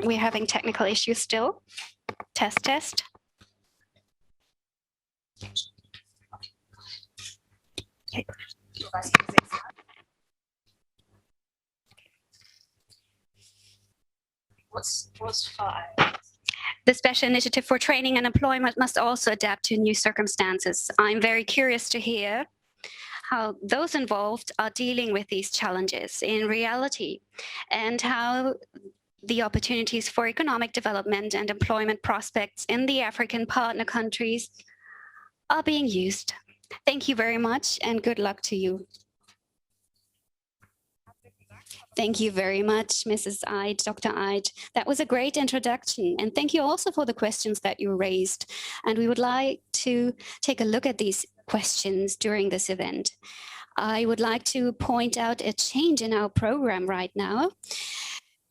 We're having technical issues still. Test, test. Okay. What's 5? The Special Initiative for Training and Employment must also adapt to new circumstances. I'm very curious to hear how those involved are dealing with these challenges in reality, and how the opportunities for economic development and employment prospects in the African partner countries are being used. Thank you very much, and good luck to you. Thank you very much, Mrs. Eid, Dr. Eid. That was a great introduction, and thank you also for the questions that you raised. And we would like to take a look at these questions during this event. I would like to point out a change in our program right now.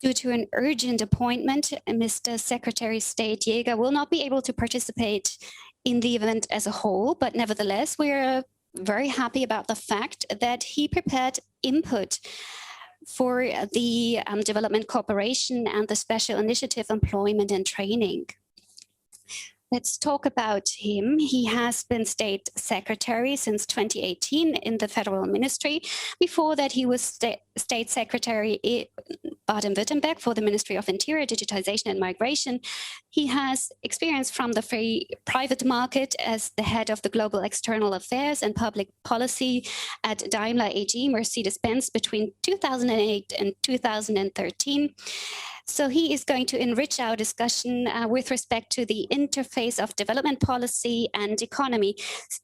Due to an urgent appointment, Mr. Secretary of State Jäger will not be able to participate in the event as a whole, but nevertheless, we're very happy about the fact that he prepared input for the development cooperation and the special initiative employment and training. Let's talk about him. He has been state secretary since 2018 in the federal ministry. Before that, he was state secretary in Baden-Württemberg for the Ministry of Interior, Digitalisation and Migration. He has experience from the free private market as the head of the Global External Affairs and Public Policy at Daimler AG, Mercedes-Benz between 2008 and 2013. So he is going to enrich our discussion with respect to the interface of development policy and economy.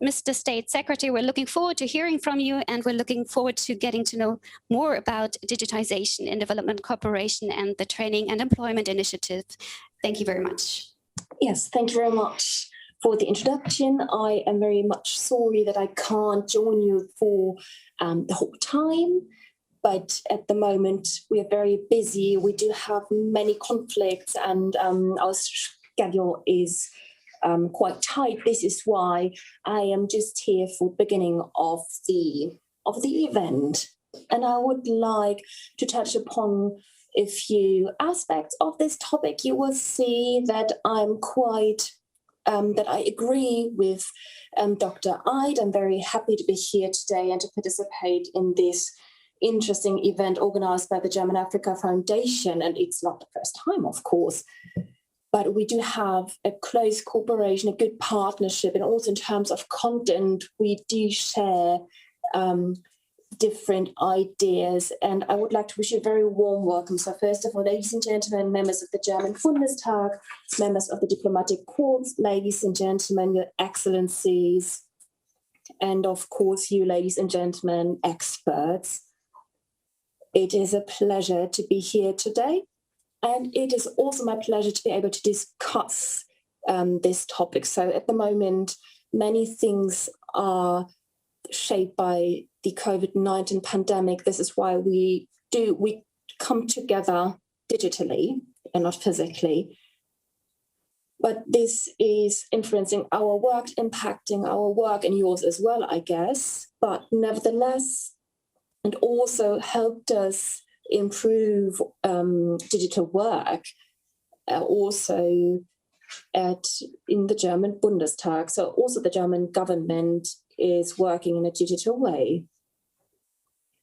Mr. State Secretary, we're looking forward to hearing from you, and we're looking forward to getting to know more about digitization in development cooperation and the training and employment initiative. Thank you very much. Yes, thank you very much for the introduction. I am very much sorry that I can't join you for the whole time. But at the moment, we are very busy. We do have many conflicts, and our schedule is quite tight. This is why I am just here for the beginning of the event. And I would like to touch upon a few aspects of this topic. You will see that I'm quite that I agree with Dr. Eid. I'm very happy to be here today and to participate in this interesting event organized by the German Africa Foundation. And it's not the first time, of course, but we do have a close cooperation, a good partnership, and also in terms of content, we do share different ideas. And I would like to wish you a very warm welcome. So first of all, ladies and gentlemen, members of the German Bundestag, members of the diplomatic corps, ladies and gentlemen, your excellencies, and of course, you ladies and gentlemen, experts. It is a pleasure to be here today, and it is also my pleasure to be able to discuss this topic. So at the moment, many things are shaped by the COVID-19 pandemic. This is why we come together digitally and not physically. But this is influencing our work, impacting our work and yours as well, I guess. But nevertheless, and also helped us improve digital work, also in the German Bundestag. So also the German government is working in a digital way.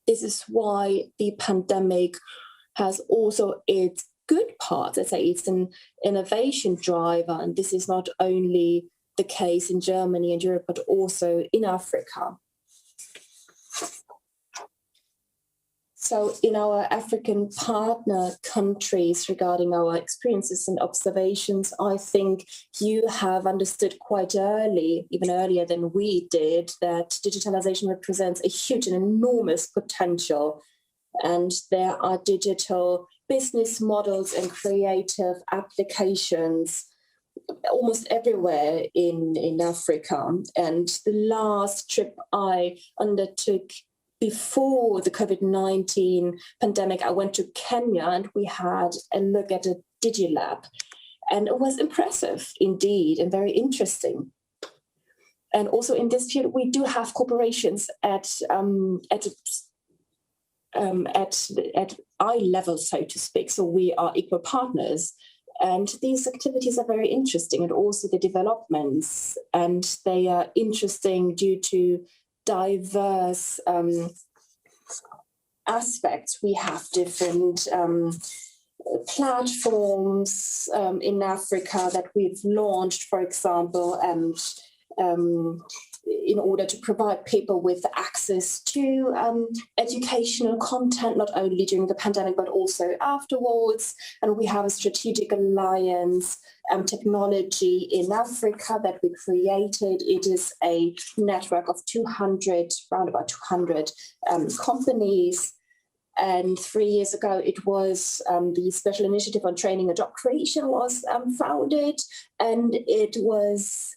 This is why the pandemic has also its good parts. Let's say it's an innovation driver, and this is not only the case in Germany and Europe, but also in Africa. So in our African partner countries, regarding our experiences and observations, I think you have understood quite early, even earlier than we did, that digitalization represents a huge and enormous potential. And there are digital business models and creative applications almost everywhere in Africa. And the last trip I undertook before the COVID-19 pandemic, I went to Kenya and we had a look at a DigiLab. And it was impressive indeed and very interesting. And also in this field, we do have corporations at at eye level, so to speak. So we are equal partners. And these activities are very interesting, and also the developments. And they are interesting due to diverse aspects. We have different platforms in Africa that we've launched, for example, and in order to provide people with access to educational content, not only during the pandemic, but also afterwards. And we have a strategic alliance technology in Africa that we created. It is a network of 200, around about 200 companies. And 3 years ago, it was the Special Initiative on Training and Job Creation was founded, and it was,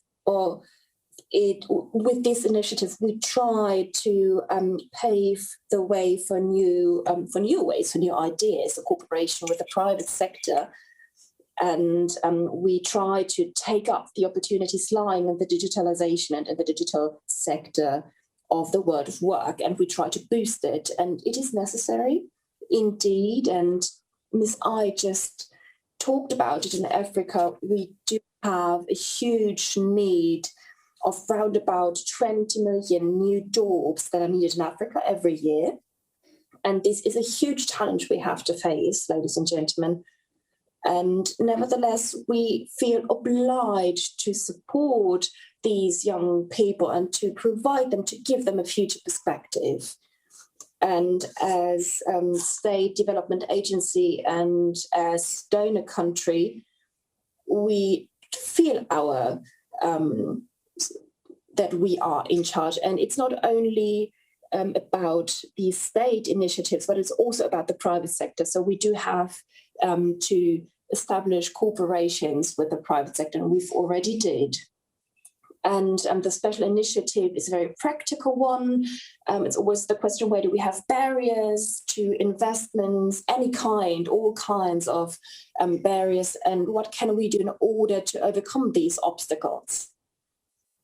with this initiative, we try to pave the way for new ways, for new ideas, a cooperation with the private sector. And we try to take up the opportunities lying in the digitalization and in the digital sector of the world of work, and we try to boost it. And it is necessary, indeed. And Ms. I just talked about it. In Africa, we do have a huge need of round about 20 million new jobs that are needed in Africa every year. And this is a huge challenge we have to face, ladies and gentlemen. And nevertheless, we feel obliged to support these young people and to provide them, to give them a future perspective. And as state development agency and as donor country, we feel that we are in charge. And it's not only about the state initiatives, but it's also about the private sector. So we do have to establish corporations with the private sector, and we've already did. And the special initiative is a very practical one. It's always the question, where do we have barriers to investments, any kind, all kinds of barriers, and what can we do in order to overcome these obstacles?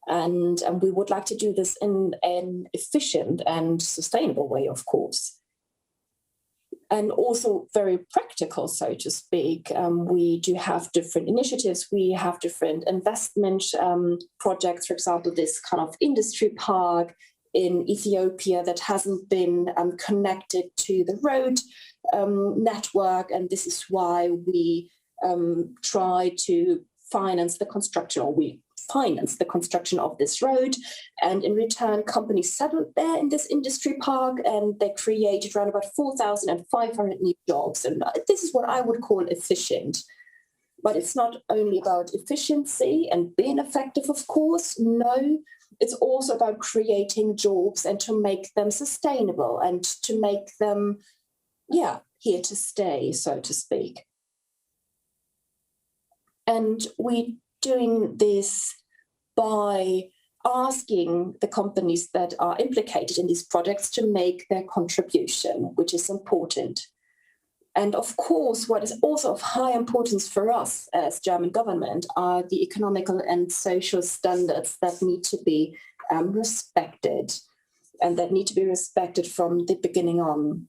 And we would like to do this in an efficient and sustainable way, of course. And also very practical, so to speak. We do have different initiatives. We have different investment projects. For example, this kind of industry park in Ethiopia that hasn't been connected to the road network. And this is why we try to finance the construction, or we finance the construction of this road. And in return, companies settled there in this industry park, and they created around about 4,500 new jobs. And this is what I would call efficient. But it's not only about efficiency and being effective, of course. No, it's also about creating jobs and to make them sustainable and to make them, here to stay, so to speak. And we doing this by asking the companies that are implicated in these projects to make their contribution, which is important. And of course, what is also of high importance for us as German government are the economical and social standards that need to be respected, and that need to be respected from the beginning on.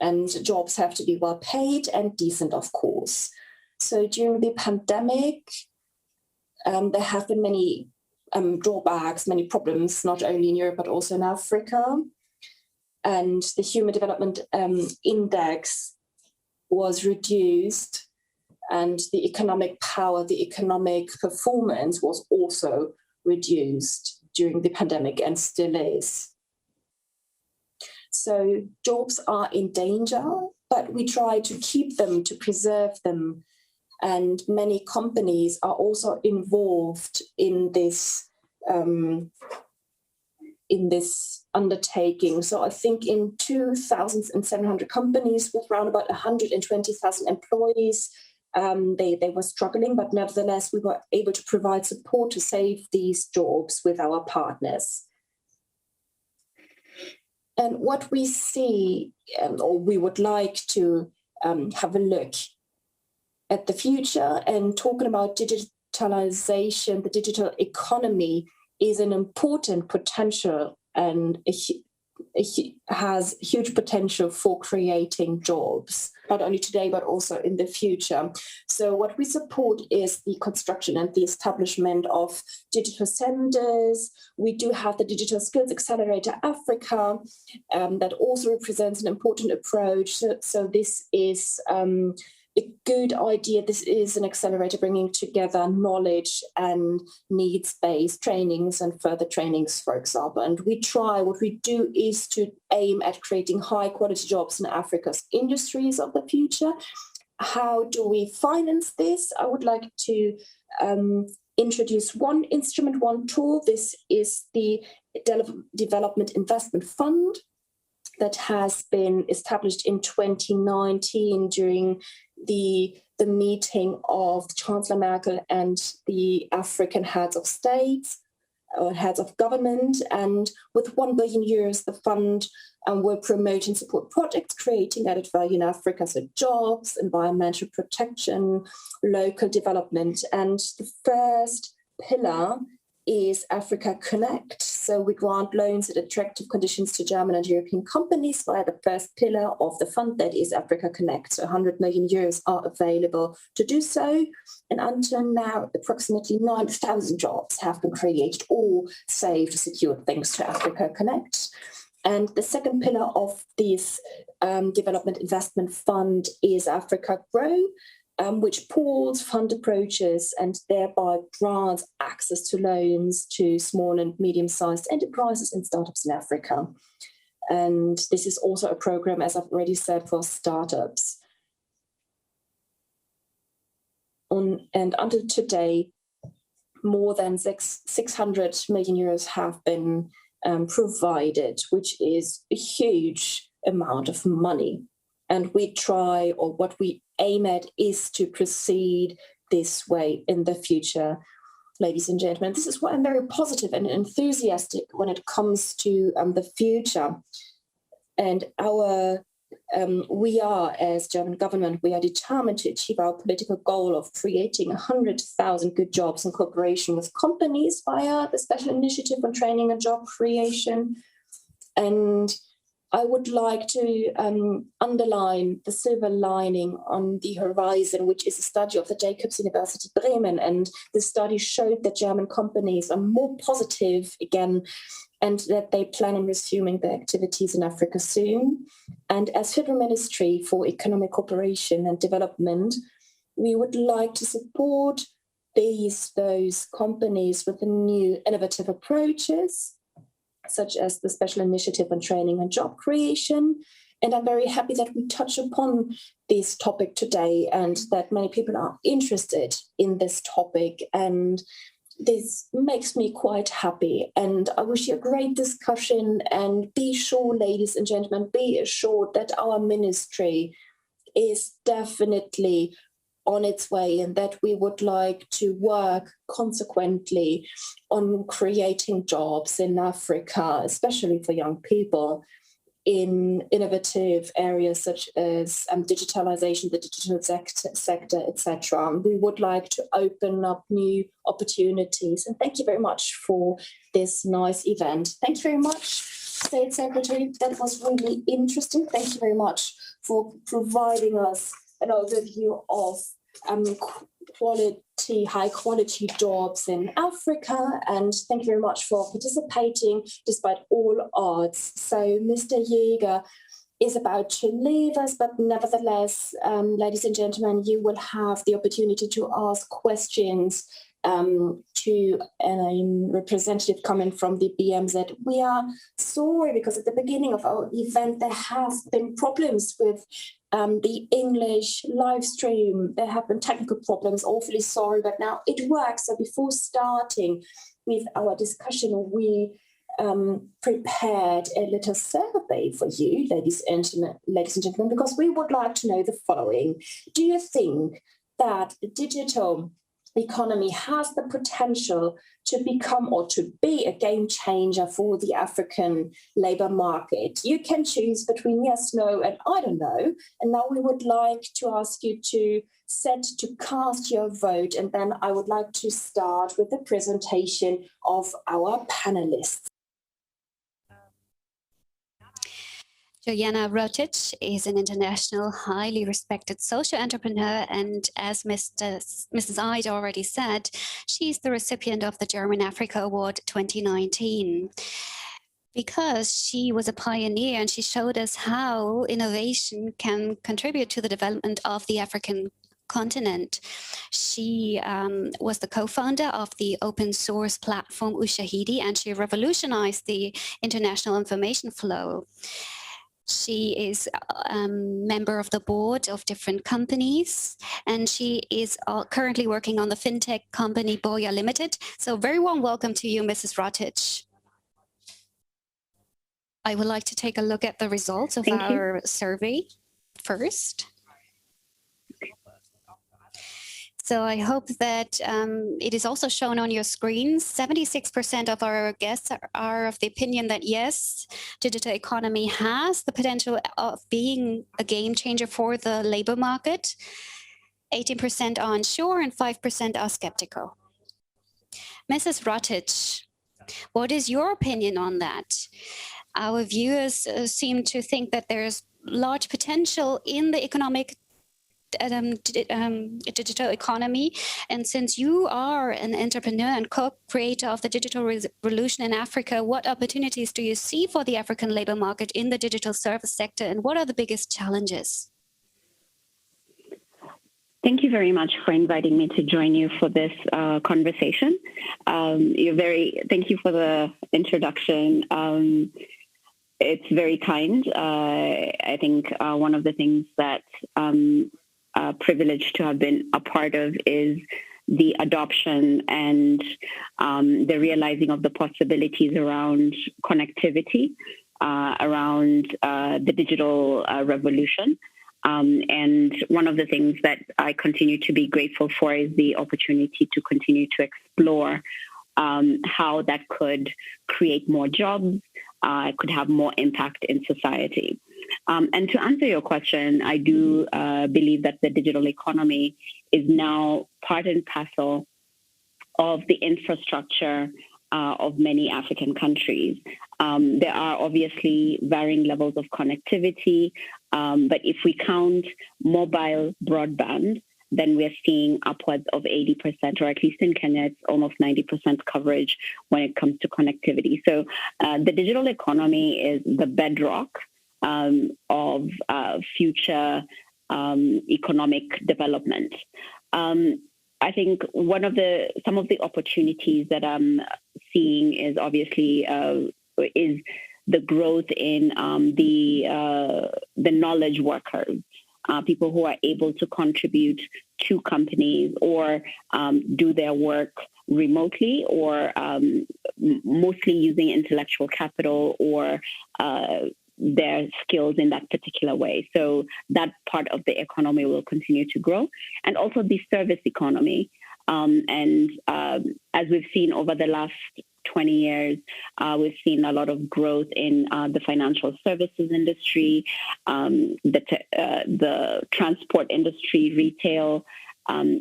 And jobs have to be well paid and decent, of course. So during the pandemic, there have been many drawbacks, many problems, not only in Europe, but also in Africa. And the Human Development Index was reduced, and the economic power, the economic performance was also reduced during the pandemic, and still is. So jobs are in danger, but we try to keep them, to preserve them. And many companies are also involved in this undertaking. So I think in 2,700 companies with around about 120,000 employees, they were struggling, but nevertheless, we were able to provide support to save these jobs with our partners. And what we see, or we would like to have a look at the future, and talking about digitalization, the digital economy is an important potential and has huge potential for creating jobs, not only today, but also in the future. So what we support is the construction and the establishment of digital centers. We do have the Digital Skills Accelerator Africa that also represents an important approach. So this is a good idea. This is an accelerator bringing together knowledge and needs-based trainings and further trainings, for example. And what we do is to aim at creating high-quality jobs in Africa's industries of the future. How do we finance this? I would like to introduce one instrument, one tool. This is the Development Investment Fund that has been established in 2019 during the meeting of Chancellor Merkel and the African heads of states or heads of government. And with 1 billion euros, the fund will promote and support projects creating added value in Africa, so jobs, environmental protection, local development. And the first pillar is Africa Connect. So we grant loans at attractive conditions to German and European companies via the first pillar of the fund, that is Africa Connect. So 100 million euros are available to do so. And until now, approximately 9,000 jobs have been created or saved or secured thanks to Africa Connect. And the second pillar of this Development Investment Fund is Africa Grow, which pools fund approaches and thereby grants access to loans to small and medium-sized enterprises and startups in Africa. And this is also a program, as I've already said, for startups. And until today, more than 600 million euros have been provided, which is a huge amount of money. And we try, or what we aim at, is to proceed this way in the future. Ladies and gentlemen, this is why I'm very positive and enthusiastic when it comes to the future. And we are, as German government, we are determined to achieve our political goal of creating 100,000 good jobs in cooperation with companies via the Special Initiative on Training and Job Creation. And I would like to underline the silver lining on the horizon, which is a study of the Jacobs University Bremen. And the study showed that German companies are more positive again, and that they plan on resuming their activities in Africa soon. And as Federal Ministry for Economic Cooperation and Development, we would like to support those companies with the new innovative approaches, such as the Special Initiative on Training and Job Creation. And I'm very happy that we touch upon this topic today and that many people are interested in this topic. And this makes me quite happy. And I wish you a great discussion. And be sure, ladies and gentlemen, be assured that our ministry is definitely on its way, and that we would like to work consequently on creating jobs in Africa, especially for young people, in innovative areas such as digitalisation, the digital sector, etc. We would like to open up new opportunities. And thank you very much for this nice event. Thank you very much, State Secretary. That was really interesting. Thank you very much for providing us an overview of high quality jobs in Africa, and thank you very much for participating despite all odds. So Mr. Jäger is about to leave us, but nevertheless, ladies and gentlemen, you will have the opportunity to ask questions to a representative coming from the BMZ. We are sorry because at the beginning of our event there have been problems with the English live stream. There have been technical problems, awfully sorry, but now it works. So before starting with our discussion, we prepared a little survey for you, ladies and gentlemen, because we would like to know the following. Do you think that the digital economy has the potential to become or to be a game changer for the African labor market? You can choose between yes, no, and I don't know. And now we would like to ask you to cast your vote. And then I would like to start with the presentation of our panelists. Joanna Rotich is an international, highly respected social entrepreneur, and as Mrs. Ide already said, she's the recipient of the German Africa Award 2019. Because she was a pioneer and she showed us how innovation can contribute to the development of the African continent. She was the co-founder of the open source platform Ushahidi, and she revolutionized the international information flow. She is a member of the board of different companies, and she is currently working on the fintech company Boya Limited. So very warm welcome to you, Mrs. Rotich. I would like to take a look at the results of our survey first. So I hope that it is also shown on your screens. 76% of our guests are of the opinion that yes, digital economy has the potential of being a game changer for the labor market. 18% are unsure and 5% are skeptical. Mrs. Rotich, what is your opinion on that? Our viewers seem to think that there's large potential in the economic digital economy. And since you are an entrepreneur and co-creator of the digital revolution in Africa, what opportunities do you see for the African labor market in the digital service sector, and what are the biggest challenges? Thank you very much for inviting me to join you for this conversation. Thank you for the introduction. It's very kind. I think one of the things that privileged to have been a part of is the adoption and the realizing of the possibilities around connectivity, around the digital revolution. And one of the things that I continue to be grateful for is the opportunity to continue to explore how that could create more jobs, could have more impact in society. And to answer your question, I do believe that the digital economy is now part and parcel of the infrastructure of many African countries. There are obviously varying levels of connectivity, but if we count mobile broadband, then we're seeing upwards of 80%, or at least in Kenya, it's almost 90% coverage when it comes to connectivity. So the digital economy is the bedrock of future economic development. I think some of the opportunities that I'm seeing is obviously is the growth in the knowledge workers. People who are able to contribute to companies or do their work remotely or mostly using intellectual capital or their skills in that particular way. So that part of the economy will continue to grow. And also the service economy. As we've seen over the last 20 years, we've seen a lot of growth in the financial services industry, the transport industry, retail.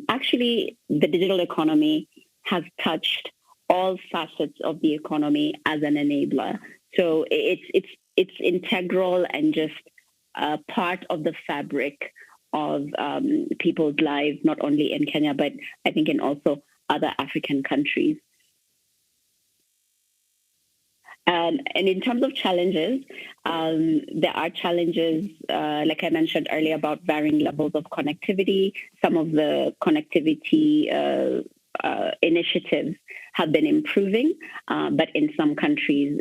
Actually, the digital economy has touched all facets of the economy as an enabler. So it's integral and just part of the fabric of people's lives, not only in Kenya, but I think in also other African countries. And in terms of challenges, there are challenges, like I mentioned earlier, about varying levels of connectivity. Some of the connectivity initiatives have been improving, but in some countries,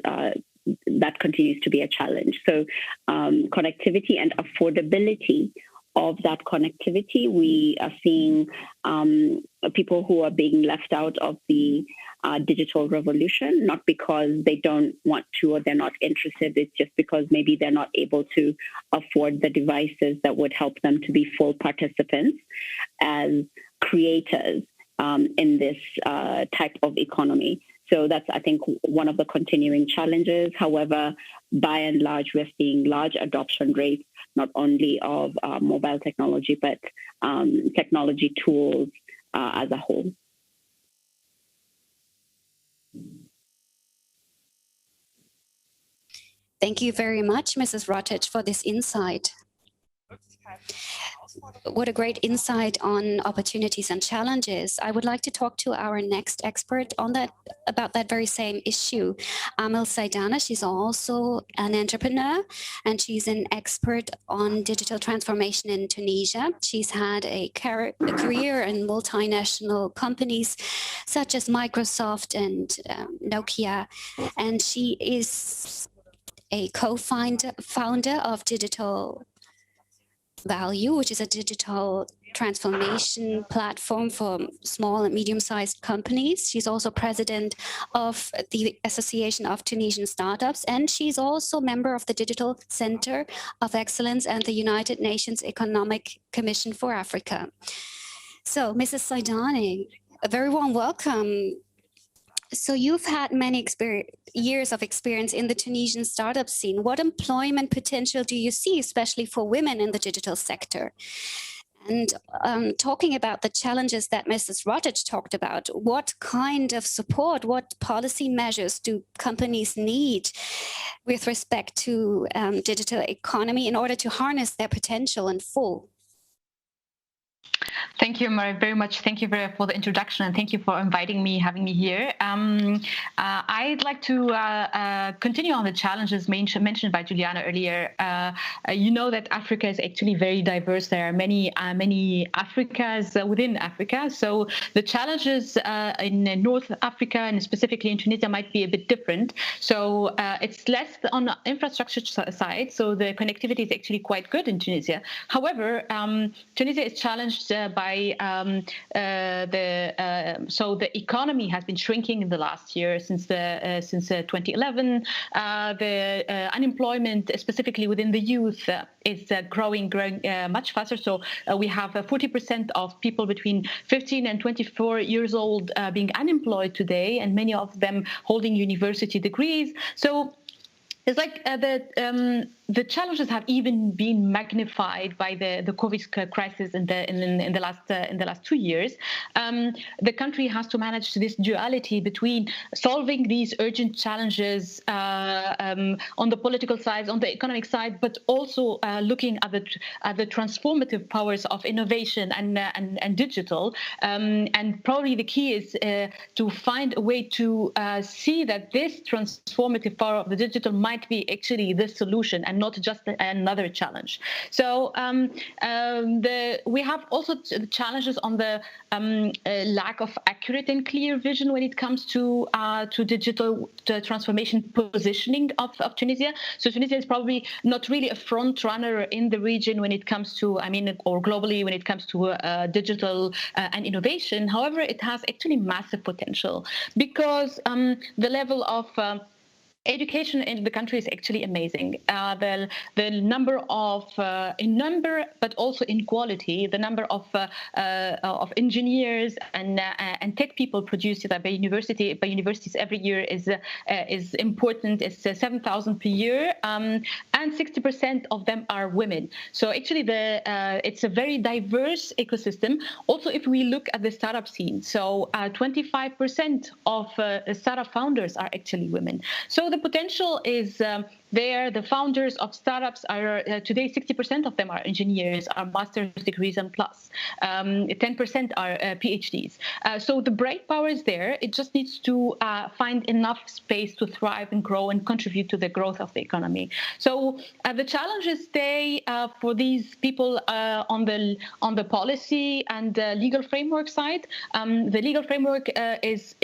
that continues to be a challenge. So connectivity and affordability of that connectivity, we are seeing people who are being left out of the digital revolution, not because they don't want to or they're not interested. It's just because maybe they're not able to afford the devices that would help them to be full participants as creators in this type of economy. So that's, I think, one of the continuing challenges. However, by and large, we're seeing large adoption rates, not only of mobile technology, but technology tools as a whole. Thank you very much, Mrs. Rotich, for this insight. What a great insight on opportunities and challenges. I would like to talk to our next expert on that, about that very same issue. Amel Saidana, she's also an entrepreneur and she's an expert on digital transformation in Tunisia. She's had a career in multinational companies such as Microsoft and Nokia, and she is a co-founder of Digital Value, which is a digital transformation platform for small and medium-sized companies. She's also president of the Association of Tunisian Startups, and she's also member of the Digital Center of Excellence and the United Nations Economic Commission for Africa. So, Mrs. Saidani, a very warm welcome. So you've had many years of experience in the Tunisian startup scene. What employment potential do you see, especially for women in the digital sector? And talking about the challenges that Mrs. Rotich talked about, what kind of support, what policy measures do companies need with respect to digital economy in order to harness their potential in full? Thank you, Mary, very much. Thank you for the introduction, and thank you for having me here. I'd like to continue on the challenges mentioned by Juliana earlier. You know that Africa is actually very diverse. There are many Africas within Africa. So the challenges in North Africa and specifically in Tunisia might be a bit different. So it's less on the infrastructure side. So the connectivity is actually quite good in Tunisia. However, Tunisia is challenged by so the economy has been shrinking in the last year since 2011. The unemployment, specifically within the youth, is growing much faster. So we have 40% of people between 15 and 24 years old being unemployed today, and many of them holding university degrees. So it's like the challenges have even been magnified by the COVID crisis in the last 2 years. The country has to manage this duality between solving these urgent challenges on the political side, on the economic side, but also looking at the transformative powers of innovation and digital. And probably the key is to find a way to see that this transformative power of the digital might be actually the solution and not just another challenge. So we have also the challenges on the lack of accurate and clear vision when it comes to digital transformation positioning of Tunisia. So Tunisia is probably not really a front runner in the region when it comes to, or globally when it comes to digital and innovation. However, it has actually massive potential because the level of education in the country is actually amazing. The number of in number, but also in quality, the number of engineers and tech people produced by universities every year is important. It's 7,000 per year, and 60% of them are women. So actually, it's a very diverse ecosystem. Also, if we look at the startup scene, so 25% of startup founders are actually women. So the potential is there. The founders of startups are today 60% of them are engineers, are master's degrees and plus. 10% are PhDs. So the bright power is there. It just needs to find enough space to thrive and grow and contribute to the growth of the economy. So the challenges stay for these people on the policy and legal framework side. The legal framework is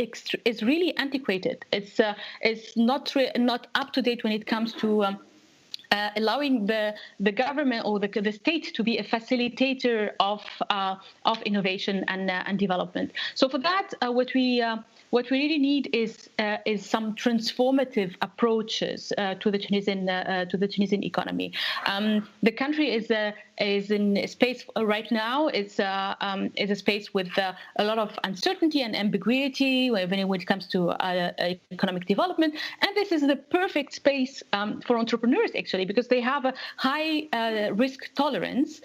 really antiquated. It's not up to date when it comes to allowing the government or the state to be a facilitator of innovation and development. So for that, what we really need is some transformative approaches to the Tunisian economy. The country is is in a space right now. It's a space with a lot of uncertainty and ambiguity when it comes to economic development. And this is the perfect space for entrepreneurs, actually, because they have a high risk tolerance.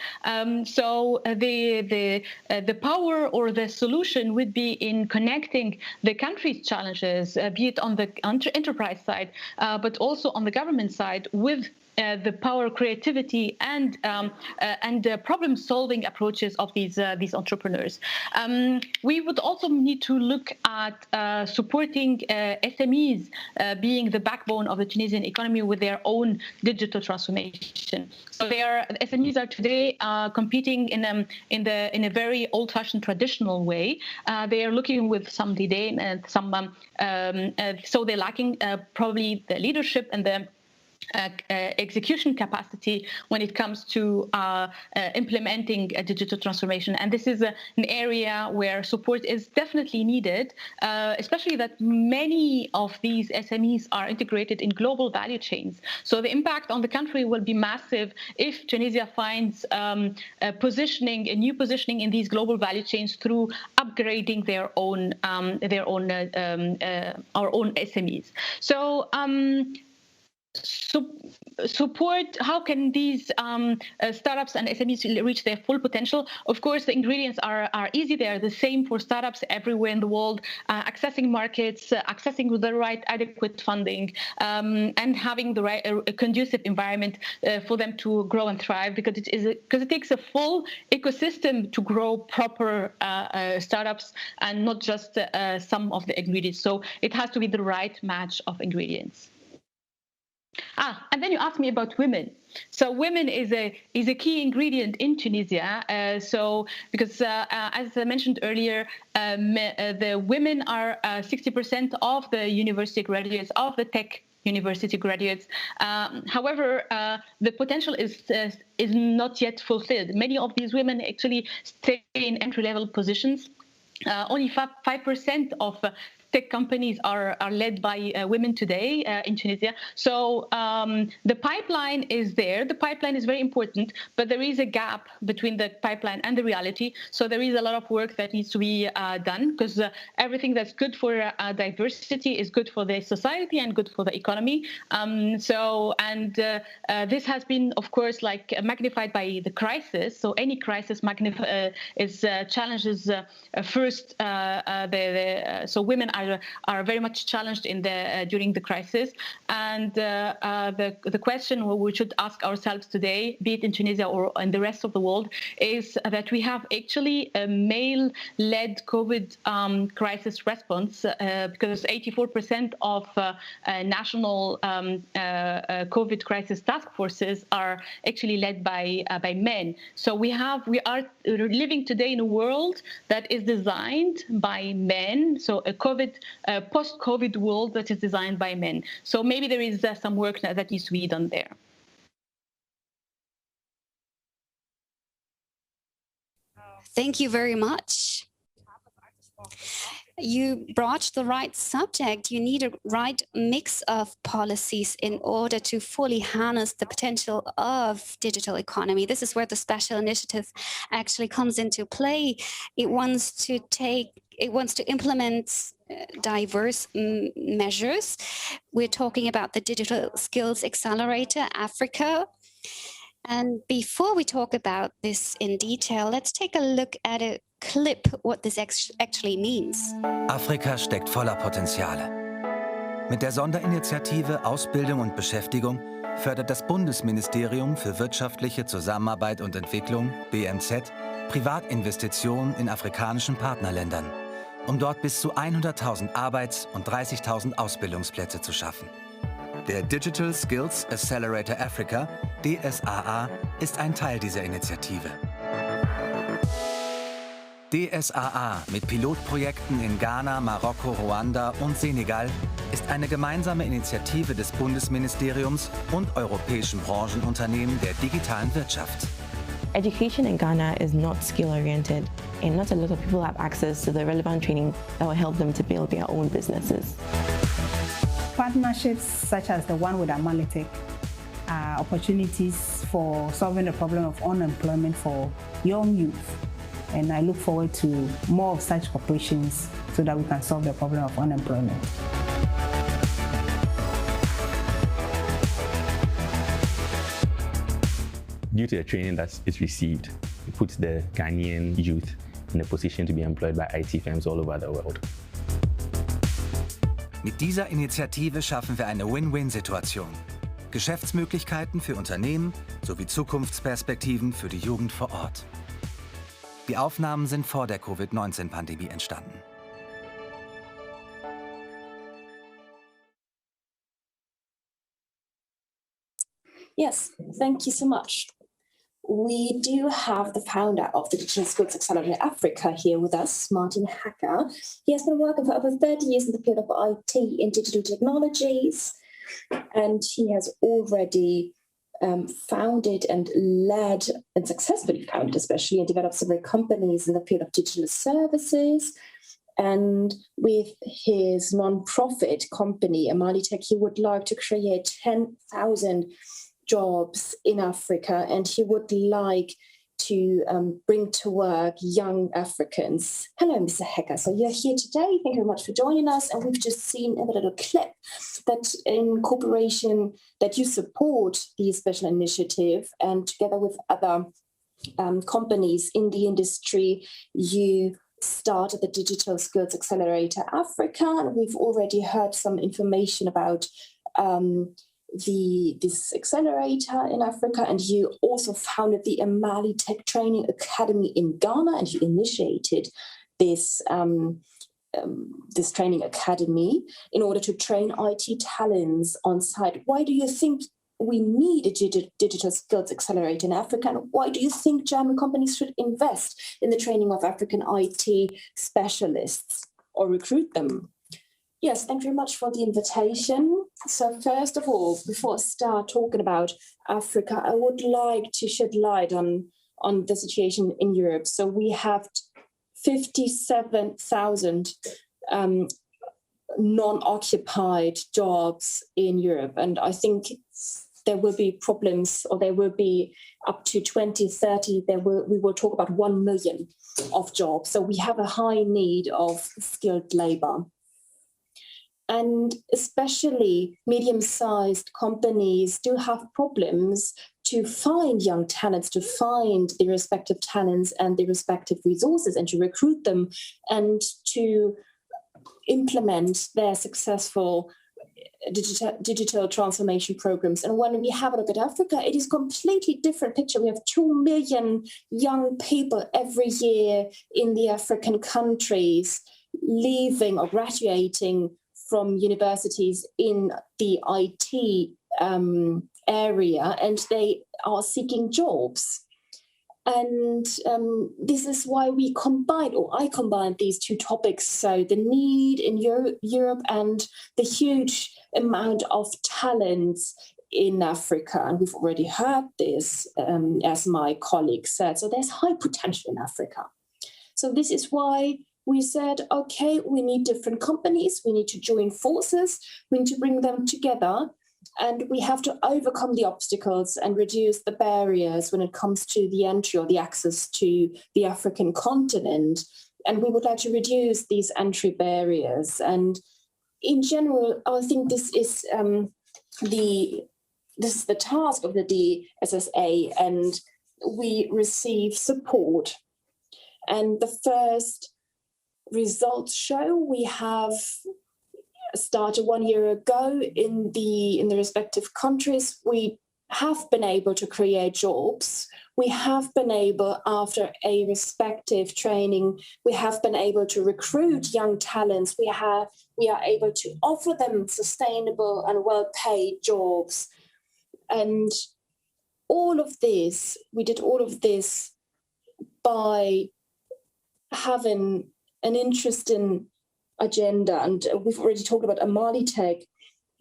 So the power or the solution would be in connecting the country's challenges, be it on the enterprise side, but also on the government side, with the power, creativity, and problem-solving approaches of these entrepreneurs. We would also need to look at supporting SMEs being the backbone of the Tunisian economy with their own digital transformation. So SMEs are today competing in a very old-fashioned, traditional way. They are looking with some disdain and so they're lacking probably the leadership and the execution capacity when it comes to implementing a digital transformation. And this is an area where support is definitely needed, especially that many of these SMEs are integrated in global value chains. So the impact on the country will be massive if Tunisia finds a new positioning in these global value chains through upgrading our own SMEs. So support, how can these startups and SMEs reach their full potential? Of course, the ingredients are easy. They are the same for startups everywhere in the world, accessing markets, accessing the right adequate funding, and having the right conducive environment for them to grow and thrive, because it takes a full ecosystem to grow proper startups and not just some of the ingredients. So it has to be the right match of ingredients. And then you asked me about women. So women is a key ingredient in Tunisia. Because as I mentioned earlier, the women are 60% of the university graduates, of the tech university graduates. However, the potential is not yet fulfilled. Many of these women actually stay in entry-level positions. Only 5% of tech companies are led by women today in Tunisia. So the pipeline is there. The pipeline is very important, but there is a gap between the pipeline and the reality. So there is a lot of work that needs to be done, because everything that's good for diversity is good for the society and good for the economy. This has been, of course, magnified by the crisis. So any crisis challenges first. So women are very much challenged during the crisis, and the question we should ask ourselves today, be it in Tunisia or in the rest of the world, is that we have actually a male-led COVID crisis response, because 84% of national COVID crisis task forces are actually led by men. So we are living today in a world that is designed by men. So a post-COVID world that is designed by men. So maybe there is some work that needs to be done there. Thank you very much. You brought the right subject. You need a right mix of policies in order to fully harness the potential of digital economy. This is where the special initiative actually comes into play. It wants to implement diverse measures. We're talking about the Digital Skills Accelerator Africa. And before we talk about this in detail, let's take a look at a clip, what this actually means. Afrika steckt voller Potenziale. Mit der Sonderinitiative Ausbildung und Beschäftigung fördert das Bundesministerium für wirtschaftliche Zusammenarbeit und Entwicklung, BMZ, Privatinvestitionen in afrikanischen Partnerländern, um dort bis zu 100.000 Arbeits- und 30.000 Ausbildungsplätze zu schaffen. Der Digital Skills Accelerator Africa, DSAA, ist ein Teil dieser Initiative. DSAA mit Pilotprojekten in Ghana, Marokko, Ruanda und Senegal ist eine gemeinsame Initiative des Bundesministeriums und europäischen Branchenunternehmen der digitalen Wirtschaft. Education in Ghana is not skill-oriented, and not a lot of people have access to the relevant training that will help them to build their own businesses. Partnerships such as the one with Amalitech are opportunities for solving the problem of unemployment for young youth. And I look forward to more of such corporations so that we can solve the problem of unemployment. Due to the training that is received, it puts the Ghanaian youth in a position to be employed by IT firms all over the world. Mit dieser Initiative schaffen wir eine Win-Win-Situation. Geschäftsmöglichkeiten für Unternehmen sowie Zukunftsperspektiven für die Jugend vor Ort. Die Aufnahmen sind vor der Covid-19-Pandemie entstanden. Yes, thank you so much. We do have the founder of the Digital Skills Accelerator Africa here with us, Martin Hacker. He has been working for over 30 years in the field of IT and digital technologies, and he has already founded and led, and successfully founded especially, and developed several companies in the field of digital services. And with his non-profit company, Amalitech, he would like to create 10,000 jobs in Africa, and he would like to bring to work young Africans. Hello, Mr. Hacker. So you're here today. Thank you very much for joining us. And we've just seen a little clip that in cooperation that you support the special initiative, and together with other companies in the industry, you started the Digital Skills Accelerator Africa. And we've already heard some information about this accelerator in Africa, and you also founded the Amalitech Training Academy in Ghana, and you initiated this this training academy in order to train IT talents on site. Why do you think we need a digital skills accelerator in Africa, and why do you think German companies should invest in the training of African IT specialists or recruit them? Yes, thank you very much for the invitation. So first of all, before I start talking about Africa, I would like to shed light on the situation in Europe. So we have 57,000 non-occupied jobs in Europe. And I think there will be problems, or there will be up to 2030, we will talk about 1 million of jobs. So we have a high need of skilled labor. And especially medium-sized companies do have problems to find young talents, to find the respective talents and the respective resources, and to recruit them and to implement their successful digital transformation programs. And when we have a look at Africa, it is a completely different picture. We have 2 million young people every year in the African countries leaving or graduating from universities in the IT area, and they are seeking jobs. And this is why I combined these two topics. So the need in Europe and the huge amount of talents in Africa. And we've already heard this, as my colleague said. So there's high potential in Africa. So this is why we said, okay, we need different companies. We need to join forces. We need to bring them together. And we have to overcome the obstacles and reduce the barriers when it comes to the entry or the access to the African continent. And we would like to reduce these entry barriers. And in general, I think this is the task of the DSSA, and we receive support. And the first results show we have started 1 year ago in the respective countries. We have been able to create jobs. We have been able, after a respective training, we have been able to recruit young talents. We are able to offer them sustainable and well-paid jobs. And we did all of this by having an interesting agenda. And we've already talked about Amalitech.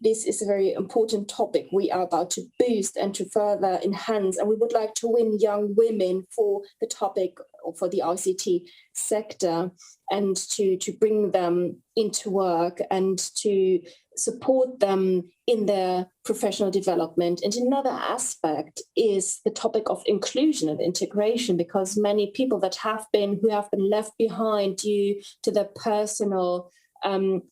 this is a very important topic we are about to boost and to further enhance. And we would like to win young women for the topic, or for the ICT sector, and to bring them into work and to support them in their professional development. And another aspect is the topic of inclusion and integration, because many people who have been left behind due to their personal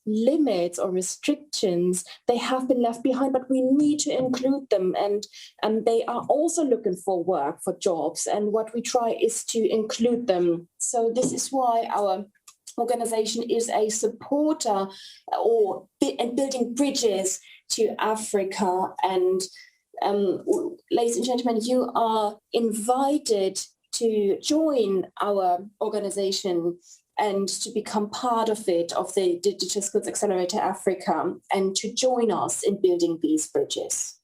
limits or restrictions, they have been left behind, but we need to include them, and they are also looking for work, for jobs, and what we try is to include them. So this is why our organization is a supporter and building bridges to Africa. And ladies and gentlemen, you are invited to join our organization and to become part of it, of the Digital Skills Accelerator Africa, and to join us in building these bridges.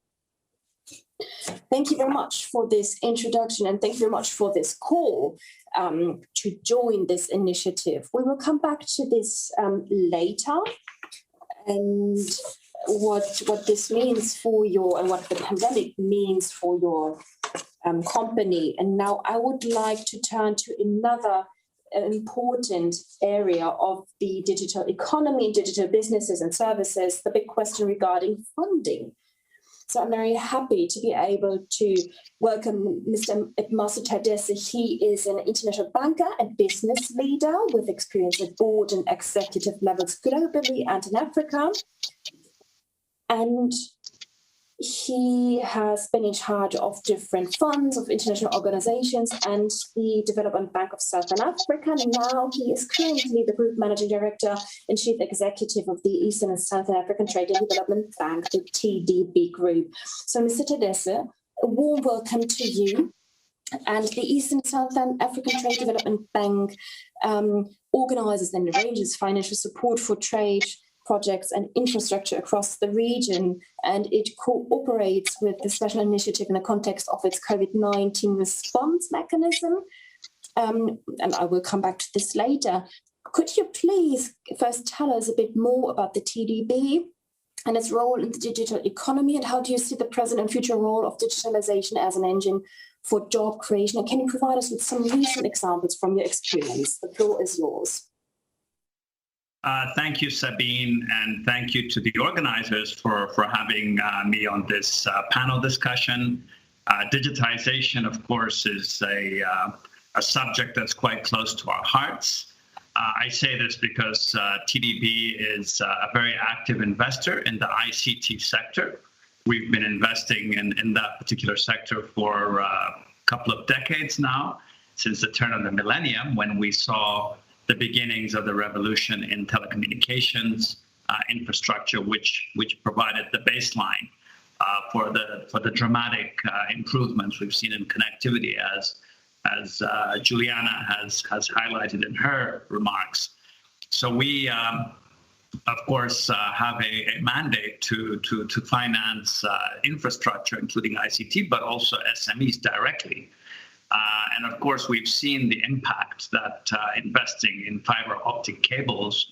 Thank you very much for this introduction, and thank you very much for this call to join this initiative. We will come back to this later, and what this means for your, and what the pandemic means for your company. And now I would like to turn to another important area of the digital economy, digital businesses and services, the big question regarding funding. So I'm very happy to be able to welcome Mr. Edmaso Tadesse. He is an international banker and business leader with experience at board and executive levels globally and in Africa. And he has been in charge of different funds of international organizations and the Development Bank of Southern Africa. And now he is currently the Group Managing Director and Chief Executive of the Eastern and Southern African Trade and Development Bank, the TDB Group. So, Mr. Tadesse, a warm welcome to you. And the Eastern and Southern African Trade Development Bank organizes and arranges financial support for trade projects and infrastructure across the region, and it cooperates with the special initiative in the context of its COVID-19 response mechanism. And I will come back to this later. Could you please first tell us a bit more about the TDB and its role in the digital economy, and how do you see the present and future role of digitalization as an engine for job creation? And can you provide us with some recent examples from your experience? The floor is yours. Thank you, Sabine, and thank you to the organizers for having me on this panel discussion. Digitization, of course, is a subject that's quite close to our hearts. I say this because TDB is a very active investor in the ICT sector. We've been investing in that particular sector for a couple of decades now, since the turn of the millennium, when we saw the beginnings of the revolution in telecommunications infrastructure, which provided the baseline for the dramatic improvements we've seen in connectivity, as Juliana has highlighted in her remarks. So we, of course, have a mandate to finance infrastructure, including ICT, but also SMEs directly. And of course, we've seen the impact that investing in fiber optic cables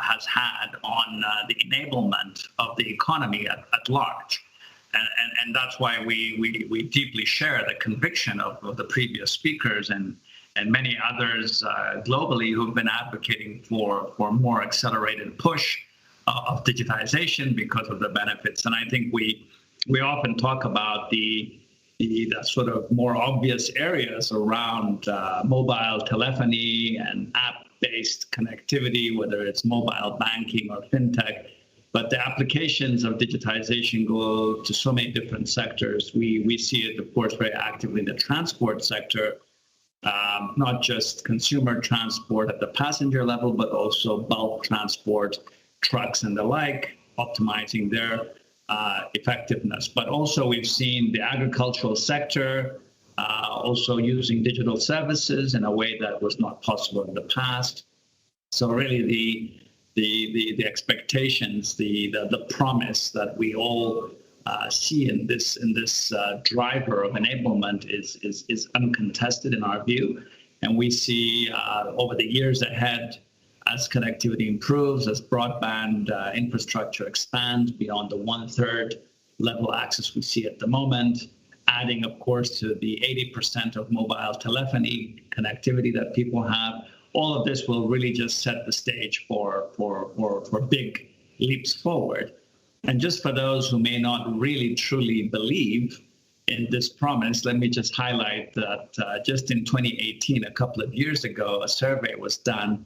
has had on the enablement of the economy at large. And that's why we deeply share the conviction of the previous speakers and many others globally who've been advocating for more accelerated push of digitization because of the benefits. And I think we often talk about the sort of more obvious areas around mobile telephony and app-based connectivity, whether it's mobile banking or fintech. But the applications of digitization go to so many different sectors. We see it, of course, very actively in the transport sector, not just consumer transport at the passenger level, but also bulk transport, trucks and the like, optimizing their effectiveness. But also we've seen the agricultural sector also using digital services in a way that was not possible in the past. So really the expectations, the promise that we all see in this driver of enablement is uncontested in our view. And we see over the years ahead as connectivity improves, as broadband infrastructure expands beyond the 1/3 level access we see at the moment, adding, of course, to the 80% of mobile telephony connectivity that people have. All of this will really just set the stage for big leaps forward. And just for those who may not really truly believe in this promise, let me just highlight that just in 2018, a couple of years ago, a survey was done,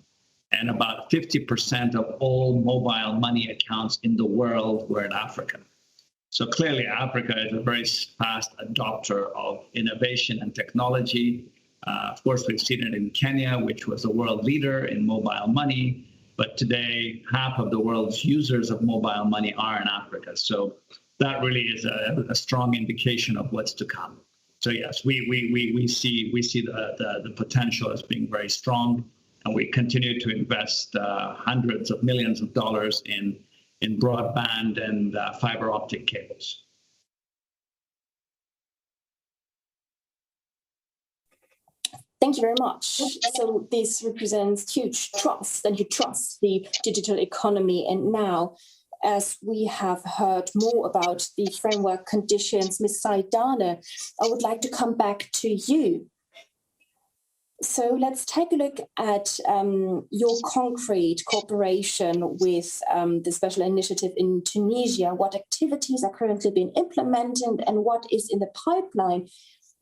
and about 50% of all mobile money accounts in the world were in Africa. So clearly, Africa is a very fast adopter of innovation and technology. Of course, we've seen it in Kenya, which was a world leader in mobile money. But today, half of the world's users of mobile money are in Africa. So that really is a strong indication of what's to come. So yes, we see the potential as being very strong, and we continue to invest hundreds of millions of dollars in broadband and fiber optic cables. Thank you very much. So this represents huge trust, and you trust the digital economy. And now, as we have heard more about the framework conditions, Ms. Saidane, I would like to come back to you. So let's take a look at your concrete cooperation with the special initiative in Tunisia. What activities are currently being implemented and what is in the pipeline?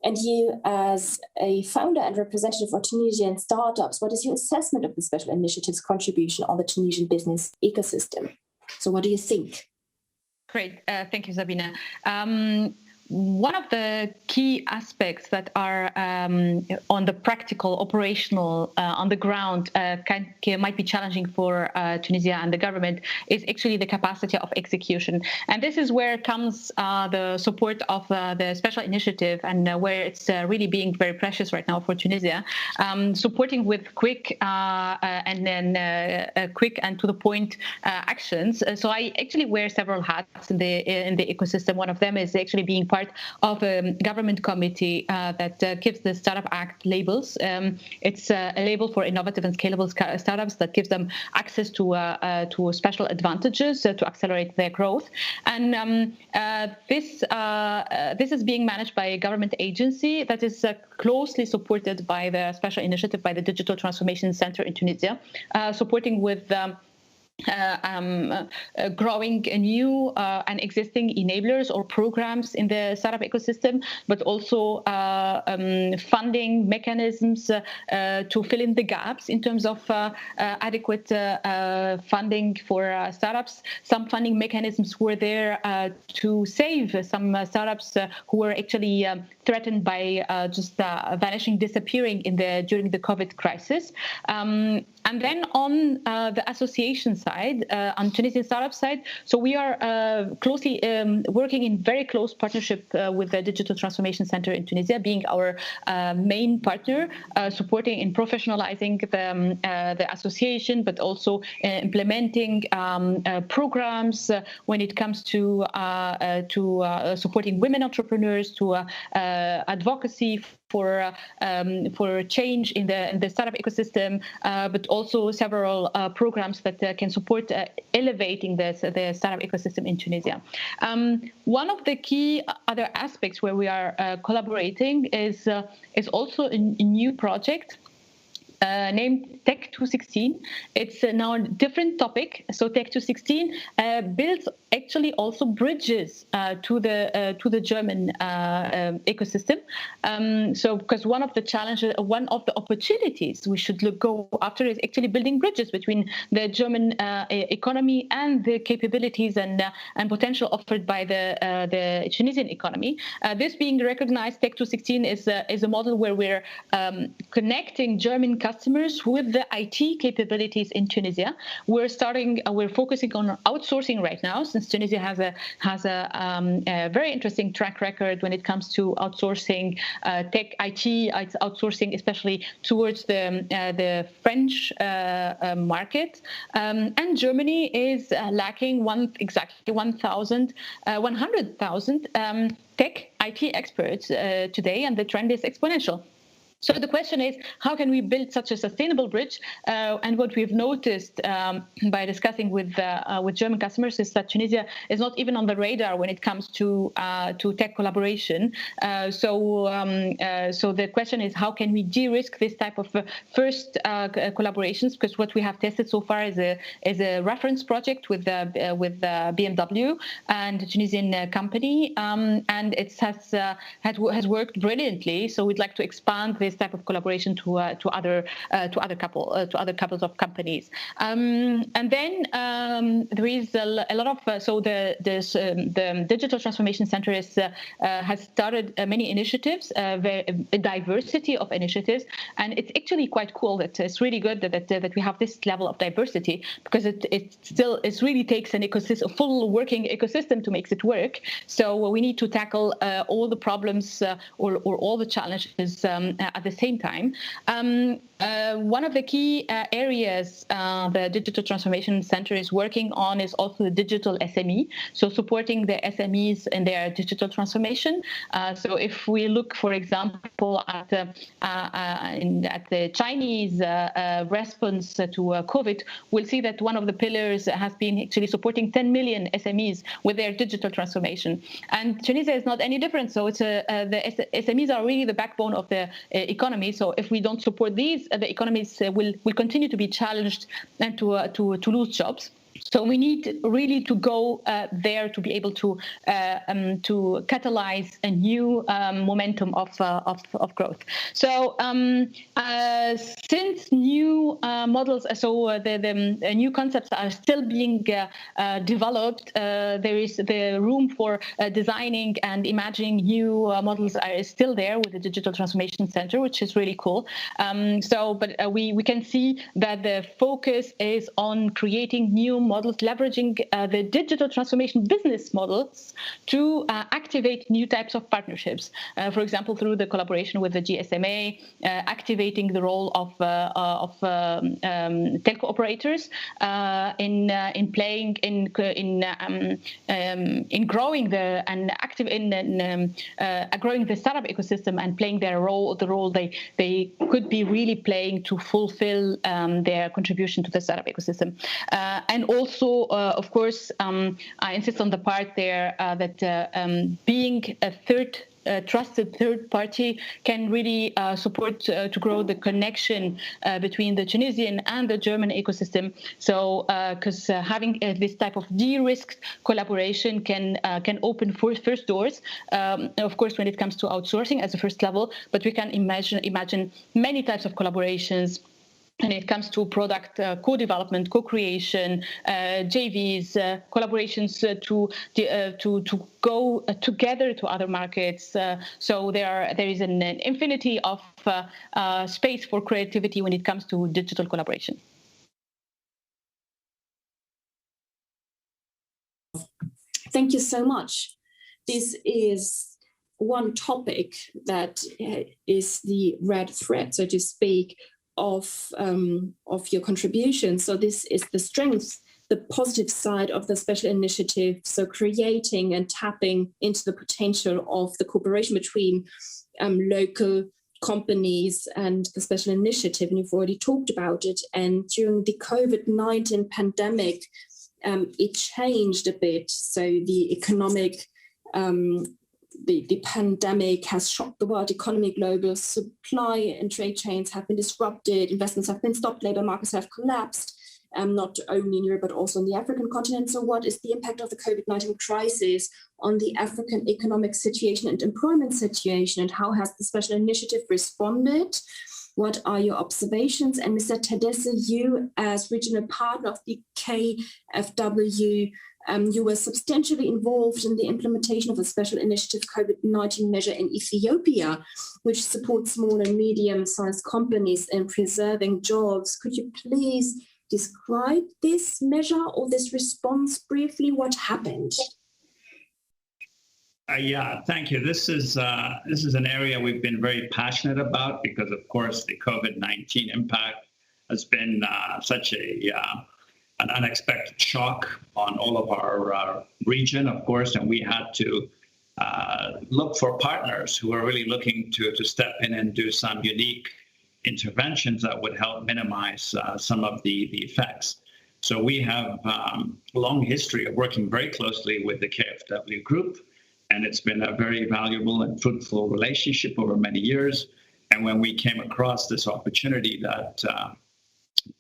And you, as a founder and representative for Tunisian startups, what is your assessment of the special initiative's contribution on the Tunisian business ecosystem? So what do you think? Great. Thank you, Sabine. One of the key aspects that are on the practical, operational, on the ground might be challenging for Tunisia and the government is actually the capacity of execution. And this is where comes the support of the special initiative, and where it's really being very precious right now for Tunisia, supporting with quick and then quick and to the point actions. So I actually wear several hats in the ecosystem. One of them is actually being part of a government committee that gives the Startup Act labels. It's a label for innovative and scalable startups that gives them access to special advantages to accelerate their growth. And this is being managed by a government agency that is closely supported by the special initiative by the Digital Transformation Center in Tunisia, supporting with growing new and existing enablers or programs in the startup ecosystem, but also funding mechanisms to fill in the gaps in terms of adequate funding for startups. Some funding mechanisms were there to save some startups who were actually threatened by just vanishing, disappearing during the COVID crisis. And then on the association side, on Tunisian startup side, so we are closely working in very close partnership with the Digital Transformation Center in Tunisia, being our main partner, supporting in professionalizing the association, but also implementing programs when it comes to supporting women entrepreneurs, to advocacy for change in the startup ecosystem, but also several programs that can support elevating the startup ecosystem in Tunisia. One of the key other aspects where we are collaborating is also a new project named Tech 216. It's now a different topic. So Tech 216 builds actually also bridges to the German ecosystem. So because one of the challenges, one of the opportunities we should go after is actually building bridges between the German economy and the capabilities and potential offered by the Tunisian economy. This being recognized, Tech 216 is a model where we're connecting German customers with the IT capabilities in Tunisia. We're focusing on outsourcing right now, since Tunisia has a very interesting track record when it comes to outsourcing tech IT outsourcing, especially towards the French market. And Germany is lacking exactly 100,000 tech IT experts today, and the trend is exponential. So the question is, how can we build such a sustainable bridge? And what we've noticed by discussing with German customers is that Tunisia is not even on the radar when it comes to tech collaboration. So the question is, how can we de-risk this type of first collaborations? Because what we have tested so far is a reference project with BMW and a Tunisian company, and it has worked brilliantly. So we'd like to expand this type of collaboration to other couples of companies, and then there is a lot of the Digital Transformation Center has started many initiatives, a diversity of initiatives, and it's actually quite cool. That it's really good that we have this level of diversity, because it really takes an ecosystem, a full working ecosystem to make it work. So we need to tackle all the problems or all the challenges at the same time. One of the key areas the Digital Transformation Center is working on is also the digital SME, so supporting the SMEs in their digital transformation. So if we look, for example, at the Chinese response to COVID, we'll see that one of the pillars has been actually supporting 10 million SMEs with their digital transformation. And Tunisia is not any different. So it's the SMEs are really the backbone of the economy. So if we don't support these, the economies will continue to be challenged and to lose jobs. So we need really to go there to be able to catalyze a new momentum of growth. So since new models, the new concepts are still being developed, there is the room for designing and imagining new models are still there with the Digital Transformation Center, which is really cool. But we can see that the focus is on creating new models, leveraging the digital transformation business models to activate new types of partnerships. For example, through the collaboration with the GSMA, activating the role of telco operators in playing in growing the growing the startup ecosystem and playing the role they could be really playing to fulfill their contribution to the startup ecosystem. And also, of course, I insist on the part there that being a trusted third party can really support to grow the connection between the Tunisian and the German ecosystem. So, because having this type of de-risked collaboration can open first doors. Of course, when it comes to outsourcing as a first level, but we can imagine many types of collaborations. And it comes to product co-development, co-creation, JVs, collaborations to go together to other markets. So there is an infinity of space for creativity when it comes to digital collaboration. Thank you so much. This is one topic that is the red thread, so to speak, of your contribution. So this is the strength, the positive side of the special initiative. So creating and tapping into the potential of the cooperation between local companies and the special initiative. And you've already talked about it. And during the COVID-19 pandemic, it changed a bit. So the economic The pandemic has shocked the world economy. Global supply and trade chains have been disrupted. Investments have been stopped. Labor markets have collapsed, not only in Europe, but also on the African continent. So what is the impact of the COVID-19 crisis on the African economic situation and employment situation? And how has the special initiative responded? What are your observations? And Mr. Tadesse, you as regional partner of the KfW, you were substantially involved in the implementation of a special initiative COVID-19 measure in Ethiopia, which supports small and medium-sized companies in preserving jobs. Could you please describe this measure or this response briefly? What happened? Yeah, thank you. This is an area we've been very passionate about because, of course, the COVID-19 impact has been such an unexpected shock on all of our region, of course, and we had to look for partners who are really looking to step in and do some unique interventions that would help minimize some of the effects. So we have a long history of working very closely with the KfW group, and it's been a very valuable and fruitful relationship over many years. And when we came across this opportunity that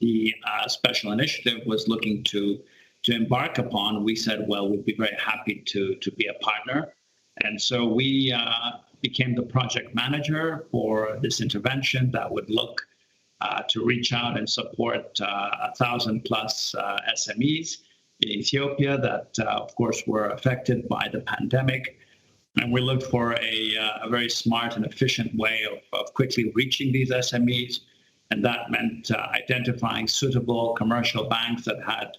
the special initiative was looking to embark upon, we said, well, we'd be very happy to be a partner. And so we became the project manager for this intervention that would look to reach out and support 1,000 plus SMEs in Ethiopia that, of course, were affected by the pandemic. And we looked for a very smart and efficient way of quickly reaching these SMEs. And that meant identifying suitable commercial banks that had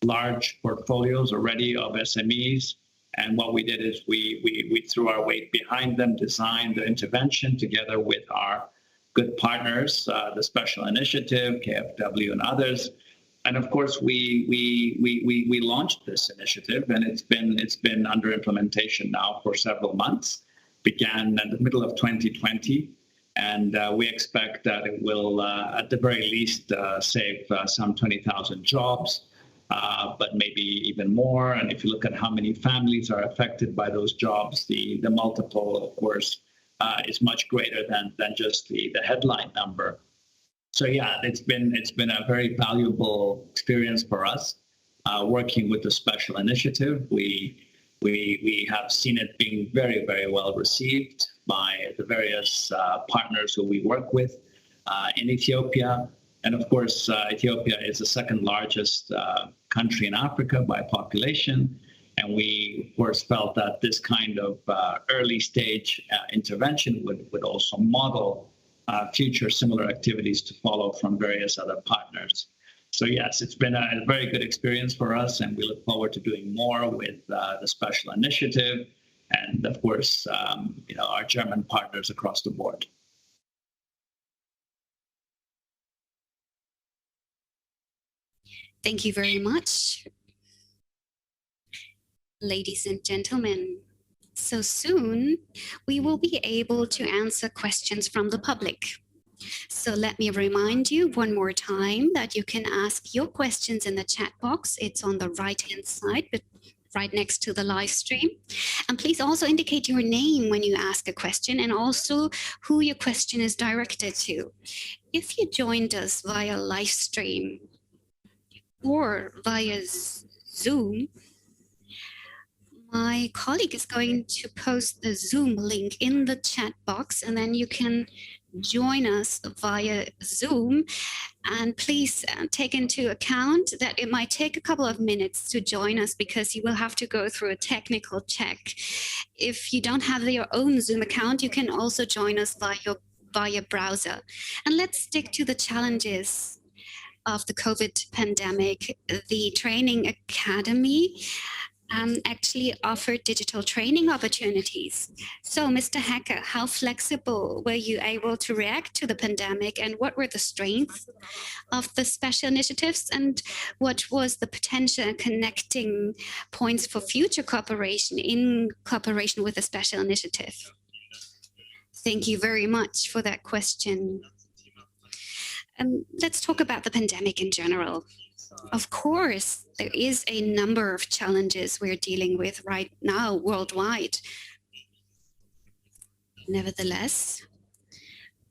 large portfolios already of SMEs. And what we did is we threw our weight behind them, designed the intervention together with our good partners, the Special Initiative, KfW, and others. And of course, we launched this initiative, and it's been under implementation now for several months. Began in the middle of 2020, and we expect that it will, at the very least, save some 20,000 jobs. But maybe even more. And if you look at how many families are affected by those jobs, the multiple, of course, is much greater than just the headline number. So yeah, it's been a very valuable experience for us working with the Special Initiative. We have seen it being very, very well received by the various partners who we work with in Ethiopia. And of course, Ethiopia is the second largest country in Africa by population. And we, of course, felt that this kind of early stage intervention would also model future similar activities to follow from various other partners. So yes, it's been a very good experience for us, and we look forward to doing more with the Special Initiative and, of course, our German partners across the board. Thank you very much. Ladies and gentlemen, so soon we will be able to answer questions from the public. So let me remind you one more time that you can ask your questions in the chat box. It's on the right-hand side, but right next to the live stream. And please also indicate your name when you ask a question and also who your question is directed to. If you joined us via live stream, or via Zoom, my colleague is going to post the Zoom link in the chat box, and then you can join us via Zoom. And please take into account that it might take a couple of minutes to join us because you will have to go through a technical check. If you don't have your own Zoom account, you can also join us via browser. And let's stick to the challenges of the COVID pandemic. The Training Academy actually offered digital training opportunities. So, Mr. Hacker, how flexible were you able to react to the pandemic, and what were the strengths of the special initiatives, and what was the potential connecting points for future cooperation in cooperation with the special initiative? Thank you very much for that question. Let's talk about the pandemic in general. Of course, there is a number of challenges we're dealing with right now worldwide. Nevertheless,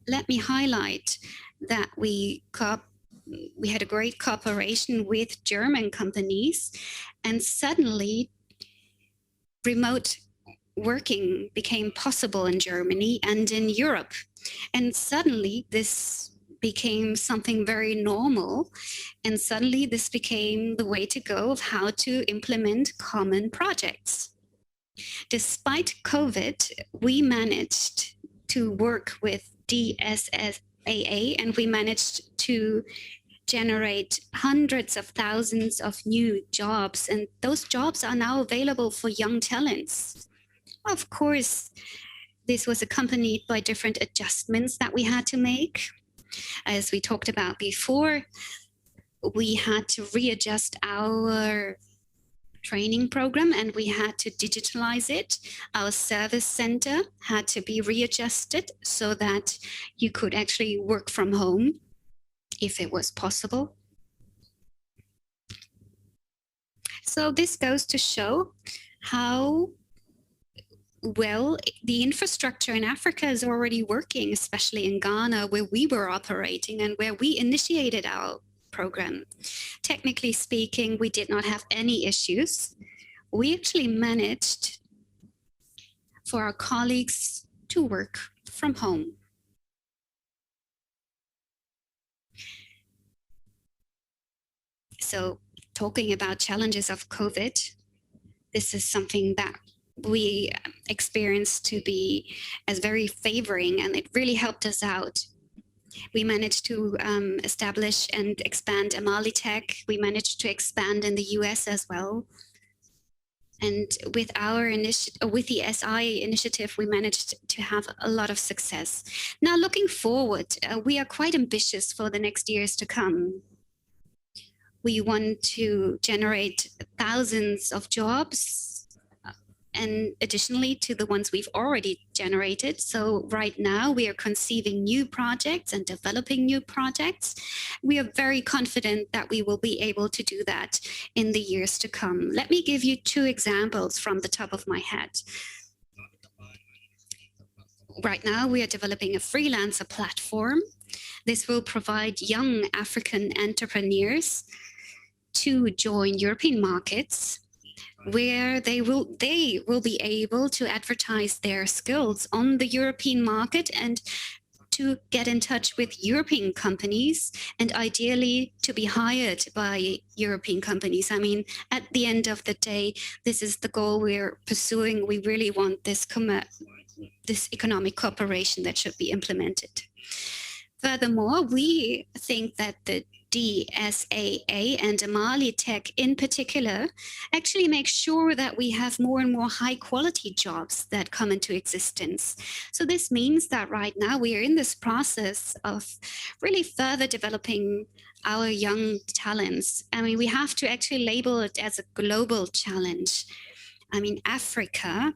let me highlight that we had a great cooperation with German companies, and suddenly remote working became possible in Germany and in Europe. And suddenly this became something very normal, and suddenly this became the way to go of how to implement common projects. Despite COVID, we managed to work with DSSAA, and we managed to generate hundreds of thousands of new jobs, and those jobs are now available for young talents. Of course, this was accompanied by different adjustments that we had to make. As we talked about before, we had to readjust our training program, and we had to digitalize it. Our service center had to be readjusted so that you could actually work from home if it was possible. So this goes to show how well the infrastructure in Africa is already working, especially in Ghana, where we were operating and where we initiated our program. Technically speaking, we did not have any issues. We actually managed for our colleagues to work from home. So talking about challenges of COVID, this is something that we experienced to be as very favoring, and it really helped us out. We managed to establish and expand Amalitech. We managed to expand in the US as well. And with our with the SI initiative, we managed to have a lot of success. Now, looking forward, we are quite ambitious for the next years to come. We want to generate thousands of jobs, and additionally to the ones we've already generated. So right now we are conceiving new projects and developing new projects. We are very confident that we will be able to do that in the years to come. Let me give you 2 examples from the top of my head. Right now we are developing a freelancer platform. This will provide young African entrepreneurs to join European markets, where they will be able to advertise their skills on the European market and to get in touch with European companies, and ideally to be hired by European companies. I mean, at the end of the day, this is the goal we're pursuing. We really want this economic cooperation that should be implemented. Furthermore, we think that the DSAA and Amalitech in particular actually make sure that we have more and more high quality jobs that come into existence. So this means that right now we are in this process of really further developing our young talents. I mean, we have to actually label it as a global challenge. I mean, Africa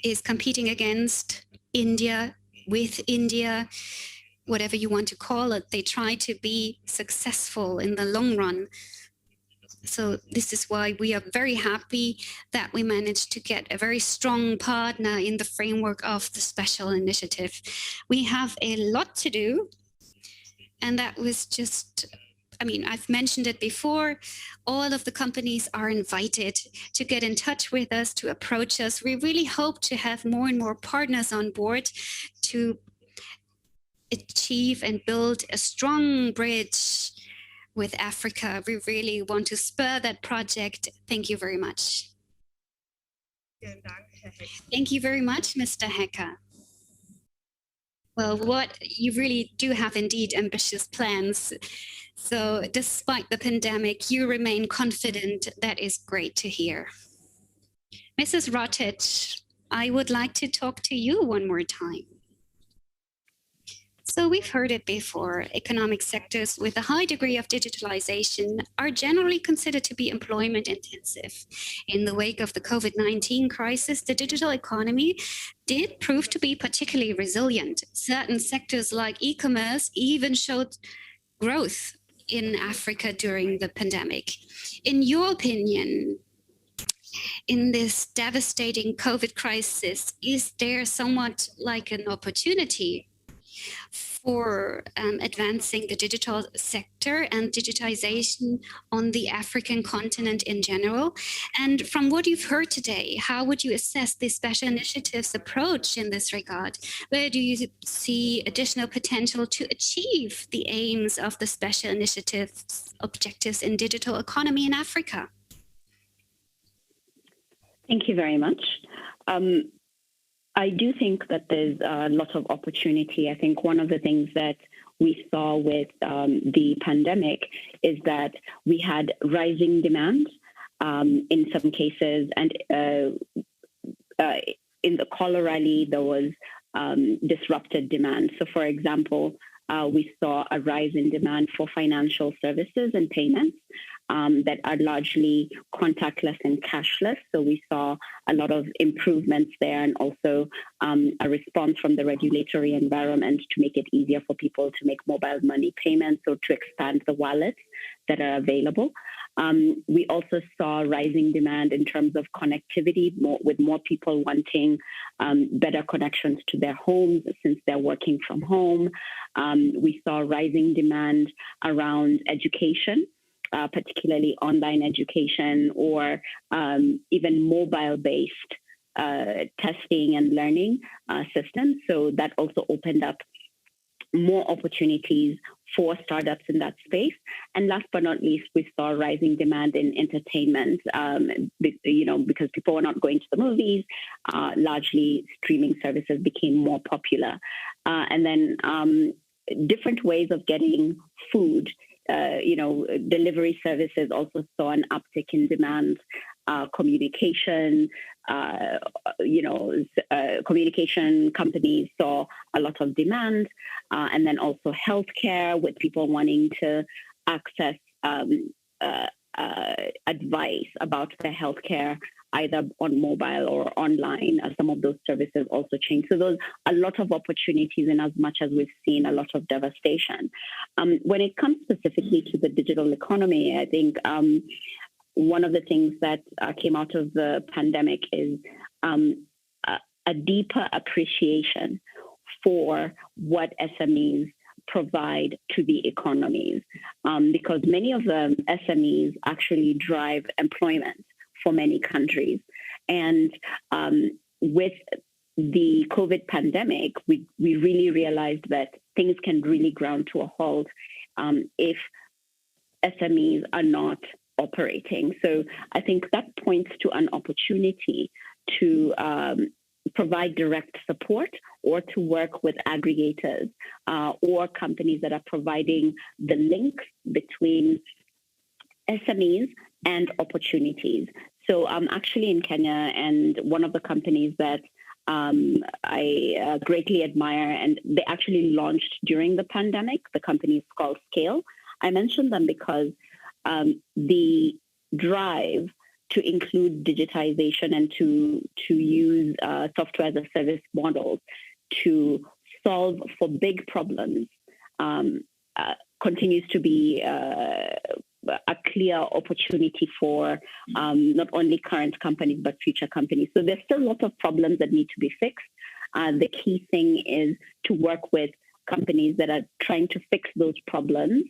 is competing against India, with India, whatever you want to call it. They try to be successful in the long run. So this is why we are very happy that we managed to get a very strong partner in the framework of the special initiative. We have a lot to do, and that was just, I mean, I've mentioned it before, all of the companies are invited to get in touch with us, to approach us. We really hope to have more and more partners on board to achieve and build a strong bridge with Africa. We really want to spur that project. Thank you very much. Thank you very much, Mr. Hecker. Well, you really do have indeed ambitious plans. So despite the pandemic, you remain confident. That is great to hear. Mrs. Rotich, I would like to talk to you one more time. So we've heard it before. Economic sectors with a high degree of digitalization are generally considered to be employment intensive. In the wake of the COVID-19 crisis, the digital economy did prove to be particularly resilient. Certain sectors like e-commerce even showed growth in Africa during the pandemic. In your opinion, in this devastating COVID crisis, is there somewhat like an opportunity for advancing the digital sector and digitization on the African continent in general? And from what you've heard today, how would you assess the special initiatives approach in this regard? Where do you see additional potential to achieve the aims of the special initiatives objectives in digital economy in Africa? Thank you very much. I do think that there's a lot of opportunity. I think one of the things that we saw with the pandemic is that we had rising demand in some cases, and in the Collar Rally, there was disrupted demand. So, for example, we saw a rise in demand for financial services and payments. that are largely contactless and cashless. So we saw a lot of improvements there, and also a response from the regulatory environment to make it easier for people to make mobile money payments or to expand the wallets that are available. We also saw rising demand in terms of connectivity, with more people wanting better connections to their homes since they're working from home. We saw rising demand around education, particularly online education or even mobile-based testing and learning systems. So that also opened up more opportunities for startups in that space. And last but not least, we saw rising demand in entertainment, because people were not going to the movies. Largely, streaming services became more popular. And then different ways of getting food. Delivery services also saw an uptick in demand. Communication companies saw a lot of demand, and then also healthcare, with people wanting to access advice about their healthcare either on mobile or online. Some of those services also changed. So those a lot of opportunities, in as much as we've seen a lot of devastation. When it comes specifically to the digital economy, I think one of the things that came out of the pandemic is a deeper appreciation for what SMEs provide to the economies, because many of the SMEs actually drive employment for many countries. And with the COVID pandemic, we really realized that things can really ground to a halt if SMEs are not operating. So I think that points to an opportunity to provide direct support, or to work with aggregators or companies that are providing the link between SMEs and opportunities. So I'm actually in Kenya, and one of the companies that I greatly admire, and they actually launched during the pandemic, the company is called Scale. I mentioned them because the drive to include digitization and to use software as a service models to solve for big problems continues to be a clear opportunity for not only current companies, but future companies. So there's still a lot of problems that need to be fixed. The key thing is to work with companies that are trying to fix those problems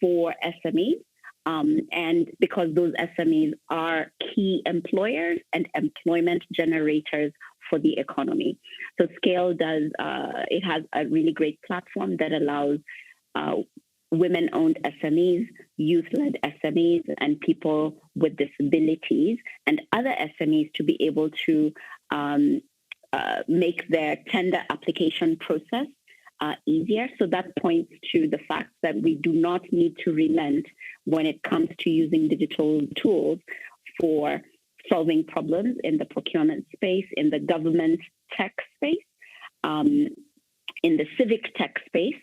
for SMEs. And because those SMEs are key employers and employment generators for the economy. So Scale does, it has a really great platform that allows women-owned SMEs, youth-led SMEs, and people with disabilities and other SMEs to be able to make their tender application process easier. So that points to the fact that we do not need to relent when it comes to using digital tools for solving problems in the procurement space, in the government tech space, in the civic tech space.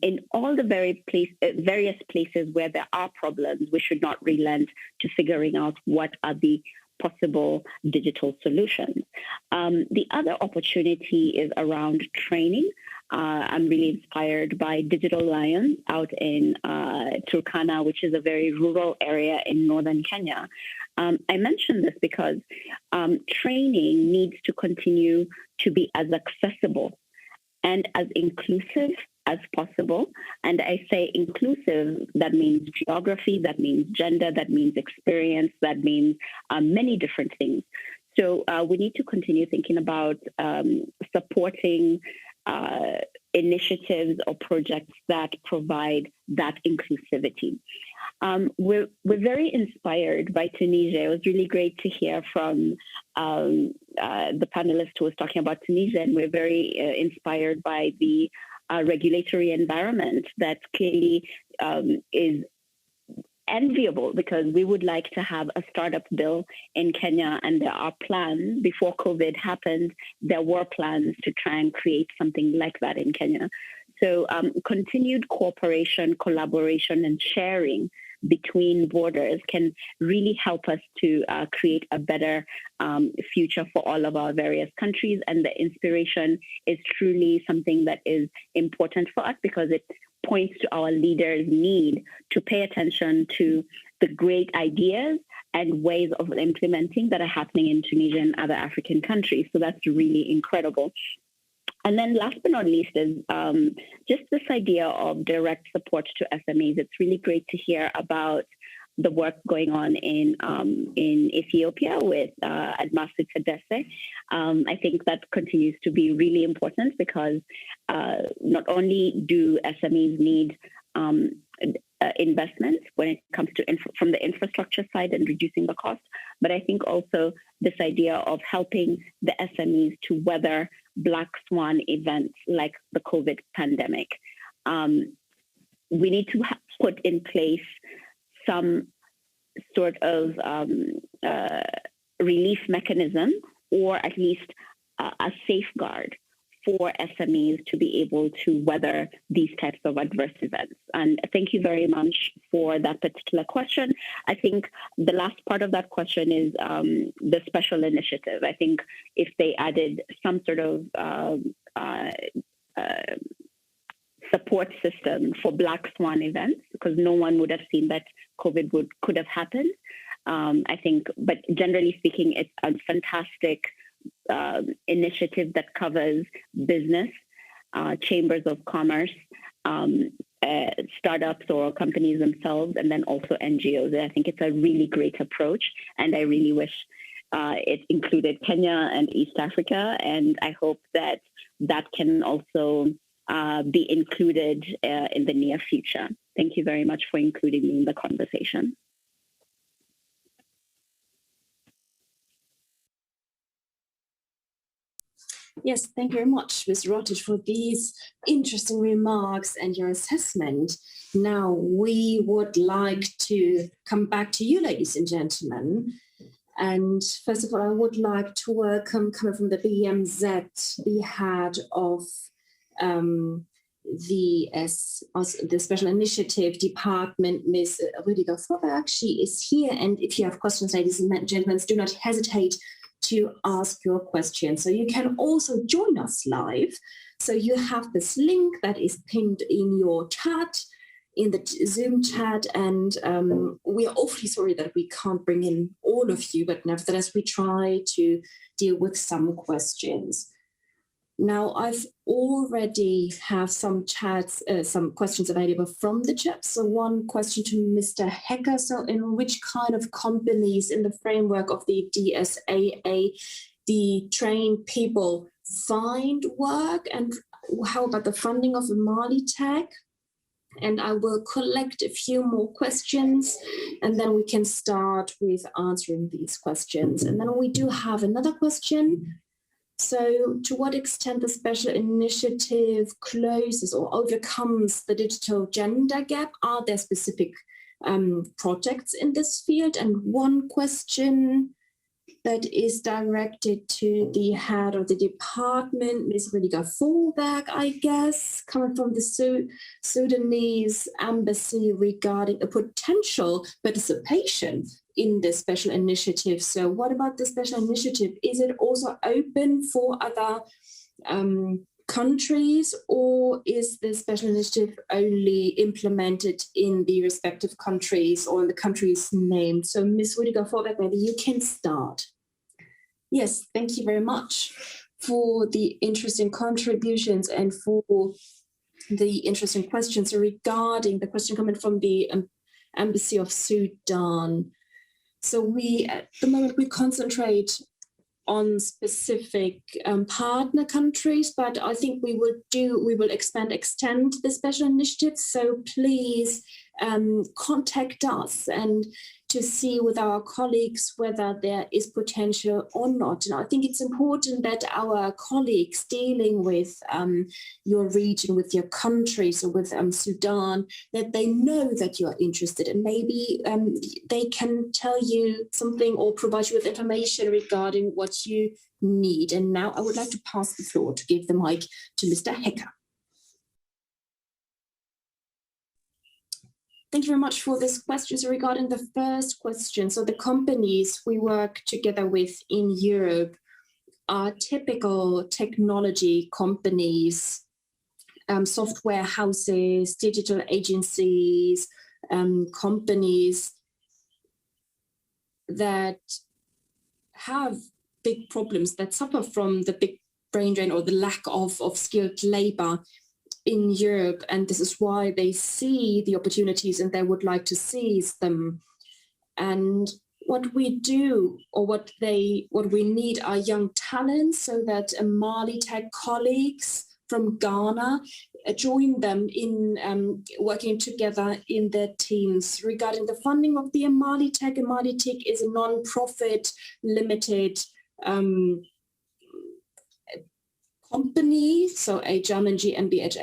In all the various places where there are problems, we should not relent to figuring out what are the possible digital solutions. The other opportunity is around training. I'm really inspired by Digital Lions out in Turkana, which is a very rural area in northern Kenya. I mention this because training needs to continue to be as accessible and as inclusive as possible. And I say inclusive, that means geography, that means gender, that means experience, that means many different things. So we need to continue thinking about supporting initiatives or projects that provide that inclusivity. We're very inspired by Tunisia. It was really great to hear from the panelist who was talking about Tunisia, and we're very inspired by the regulatory environment that clearly is enviable, because we would like to have a startup bill in Kenya, and there are plans. Before COVID happened, there were plans to try and create something like that in Kenya. So continued cooperation, collaboration, and sharing between borders can really help us to create a better future for all of our various countries. And the inspiration is truly something that is important for us because it points to our leaders' need to pay attention to the great ideas and ways of implementing that are happening in Tunisia and other African countries. So that's really incredible. And then last but not least is just this idea of direct support to SMEs. It's really great to hear about the work going on in Ethiopia with Admasu Tadesse. I think that continues to be really important because not only do SMEs need investment when it comes to from the infrastructure side and reducing the cost, but I think also this idea of helping the SMEs to weather black swan events like the COVID pandemic. We need to put in place some sort of relief mechanism or at least a safeguard for SMEs to be able to weather these types of adverse events. And thank you very much for that particular question. I think the last part of that question is the special initiative. I think if they added some sort of support system for black swan events, because no one would have seen that COVID could have happened. I think, but generally speaking, it's a fantastic initiative that covers business, chambers of commerce, startups or companies themselves, and then also NGOs. I think it's a really great approach, and I really wish it included Kenya and East Africa, and I hope that that can also be included in the near future. Thank you very much for including me in the conversation. Yes, thank you very much, Ms. Rotich, for these interesting remarks and your assessment. Now, we would like to come back to you, ladies and gentlemen. And first of all, I would like to welcome, coming from the BMZ, the head of the Special Initiative Department, Ms. Rüdiger Vorberg. She is here. And if you have questions, ladies and gentlemen, do not hesitate to ask your questions. So you can also join us live. So you have this link that is pinned in your chat, in the Zoom chat, and we are awfully sorry that we can't bring in all of you, but nevertheless, we try to deal with some questions. Now, I've already have some questions available from the chat. So one question to Mr. Hecker. So in which kind of companies in the framework of the DSAA, the trained people find work? And how about the funding of the Mali Tech? And I will collect a few more questions, and then we can start with answering these questions. And then we do have another question. So to what extent the special initiative closes or overcomes the digital gender gap? Are there specific projects in this field? And one question that is directed to the head of the department, Ms. Rüdiger Vorberg, I guess, coming from the Sudanese embassy regarding a potential participation in the special initiative. So what about the special initiative? Is it also open for other countries, or is the special initiative only implemented in the respective countries or in the countries named? So Ms. Rüdiger Vorberg, maybe you can start. Yes, thank you very much for the interesting contributions and for the interesting questions regarding the question coming from the Embassy of Sudan. So at the moment, we concentrate on specific partner countries, but I think we will extend the special initiative. So please contact us and to see with our colleagues whether there is potential or not. And I think it's important that our colleagues dealing with your region, with your country, so with Sudan, that they know that you are interested, and maybe they can tell you something or provide you with information regarding what you need. And now I would like to pass the floor to give the mic to Mr. Hecker. Thank you very much for this question. So regarding the first question, so the companies we work together with in Europe are typical technology companies, software houses, digital agencies, companies that have big problems, that suffer from the big brain drain or the lack of skilled labor in Europe. And this is why they see the opportunities and they would like to seize them. And what we do, or what we need, are young talents, so that Mali Tech colleagues from Ghana join them in working together in their teams. Regarding the funding of the Mali Tech is a non-profit limited company, so a German GmbH,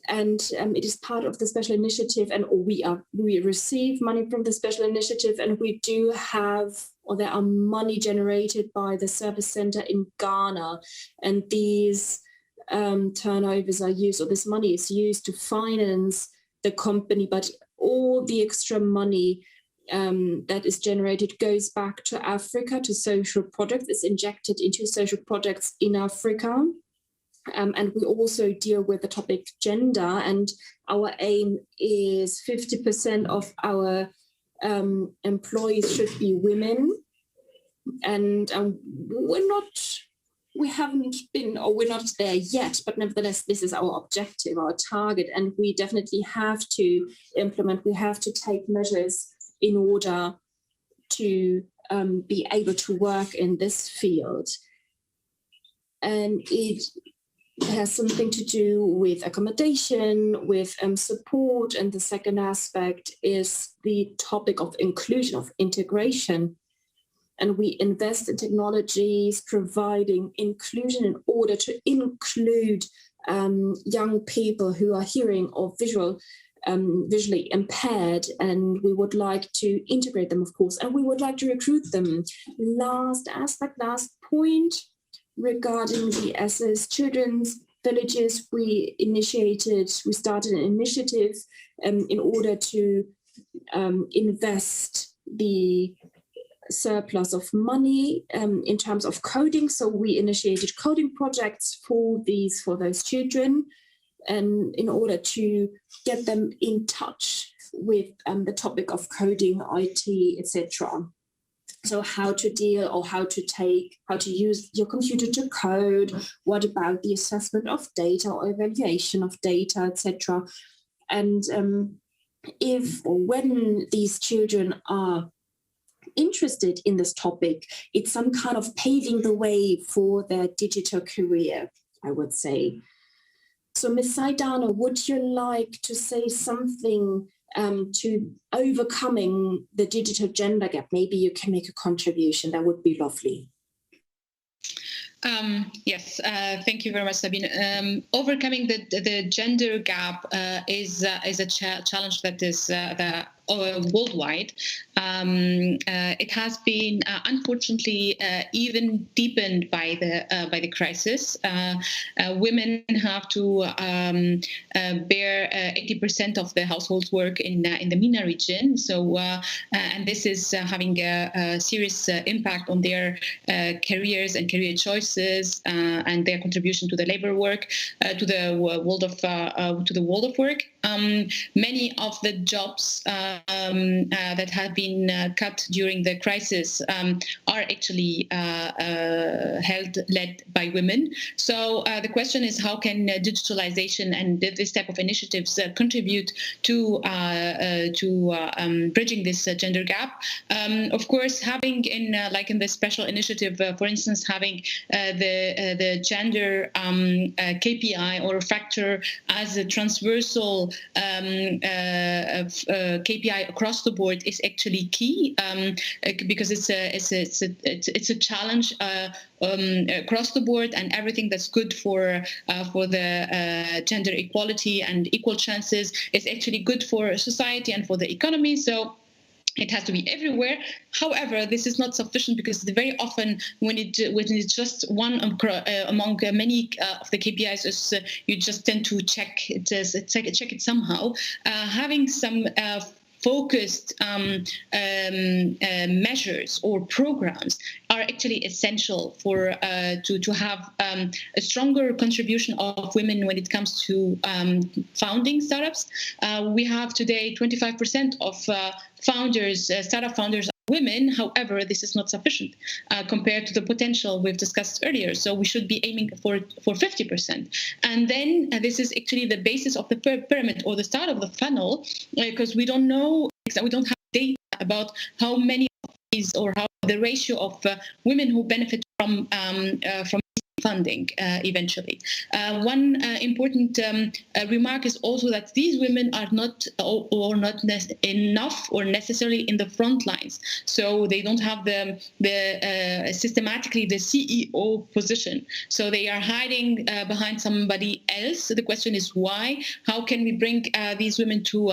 and it is part of the special initiative, and we receive money from the special initiative, and we do have, or there are money generated by the service center in Ghana, and these turnovers are used, or this money is used to finance the company, but all the extra money that is generated goes back to Africa, to social projects, is injected into social projects in Africa. And we also deal with the topic gender, and our aim is 50% of our employees should be women. And we're not there yet, but nevertheless, this is our objective, our target, and we definitely have to implement, we have to take measures in order to be able to work in this field. And it has something to do with accommodation, with support, and the second aspect is the topic of inclusion, of integration. And we invest in technologies providing inclusion in order to include young people who are hearing or visually impaired, and we would like to integrate them, of course, and we would like to recruit them. Last point, regarding the SS Children's Villages, we started an initiative in order to invest the surplus of money in terms of coding. So we initiated coding projects for those children, and in order to get them in touch with the topic of coding, IT, etc. So how to deal, or how to use your computer to code, what about the assessment of data or evaluation of data, etc. And if or when these children are interested in this topic, it's some kind of paving the way for their digital career, I would say. So Ms. Saidana, would you like to say something to overcoming the digital gender gap? Maybe you can make a contribution. That would be lovely. Yes, thank you very much, Sabine. Overcoming the gender gap is a challenge that is worldwide. It has been unfortunately even deepened by the crisis. Women have to bear 80% of the household work in the MENA region. So and this is having a serious impact on their careers and career choices and their contribution to the labor work, to the world of work. Many of the jobs that have been cut during the crisis are actually led by women. So the question is, how can digitalization and this type of initiatives contribute to bridging this gender gap? Of course, having in the special initiative, for instance, having the gender KPI or factor as a transversal KPI across the board is actually key, because it's a challenge across the board, and everything that's good for the gender equality and equal chances is actually good for society and for the economy. So It has to be everywhere. However, this is not sufficient because very often when it's just one among many of the KPIs, you just tend to check it somehow. Having some focused measures or programs are actually essential for to have a stronger contribution of women when it comes to founding startups. We have today 25% of startup founders are women. However, this is not sufficient compared to the potential we've discussed earlier. So we should be aiming for 50%. And then this is actually the basis of the pyramid or the start of the funnel, because we don't have data about how many of these or how the ratio of women who benefit from funding eventually. One important remark is also that these women are not enough or necessarily in the front lines. So they don't have the systematically the CEO position. So they are hiding behind somebody else. So the question is why? How can we bring these women to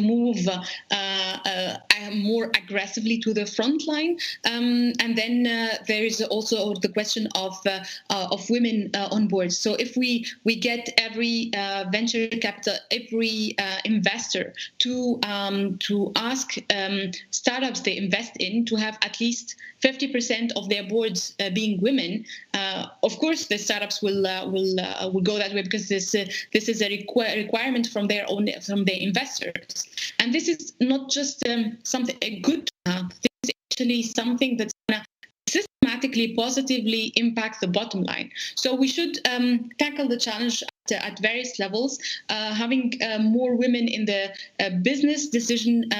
move more aggressively to the front line, and then there is also the question of women on board. So if we get every venture capital, every investor to ask startups they invest in to have at least 50% of their boards being women, of course the startups will go that way, because this is a requirement from their investors. And this is not just something good. This is actually something that's going to systematically, positively impact the bottom line. So we should tackle the challenge at various levels, having more women in the business decision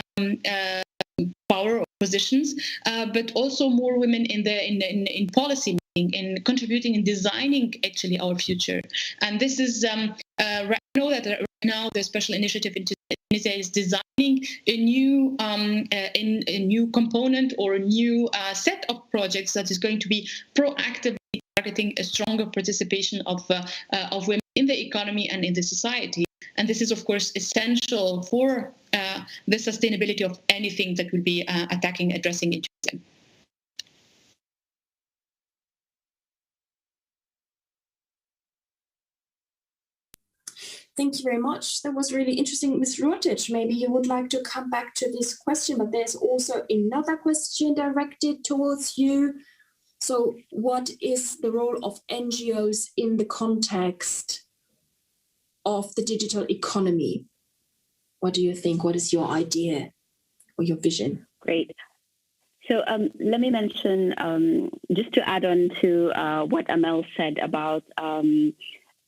power or positions, but also more women in policy making, in contributing and designing actually our future. And this is I know that right now the special initiative in Tunisia is designing a new component or a new set of projects that is going to be proactively targeting a stronger participation of women in the economy and in the society. And this is, of course, essential for the sustainability of anything that will be addressing injustice. Thank you very much. That was really interesting. Ms. Rutic, maybe you would like to come back to this question, but there's also another question directed towards you. So what is the role of NGOs in the context of the digital economy? What do you think? What is your idea or your vision? Great. So let me mention, just to add on to what Amel said about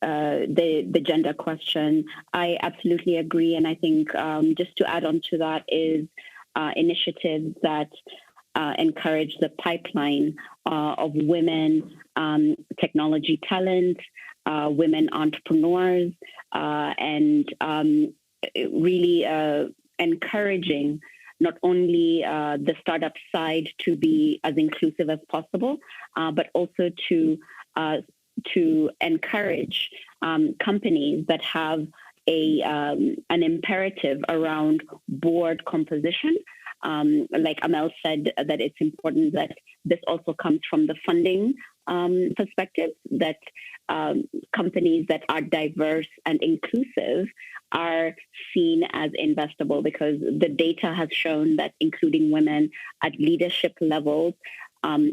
the gender question, I absolutely agree. And I think just to add on to that is initiatives that encourage the pipeline of women technology talent, women entrepreneurs, and really encouraging not only the startup side to be as inclusive as possible, but also to encourage companies that have an imperative around board composition. Like Amel said, that it's important that this also comes from the funding perspective, that companies that are diverse and inclusive are seen as investable, because the data has shown that including women at leadership levels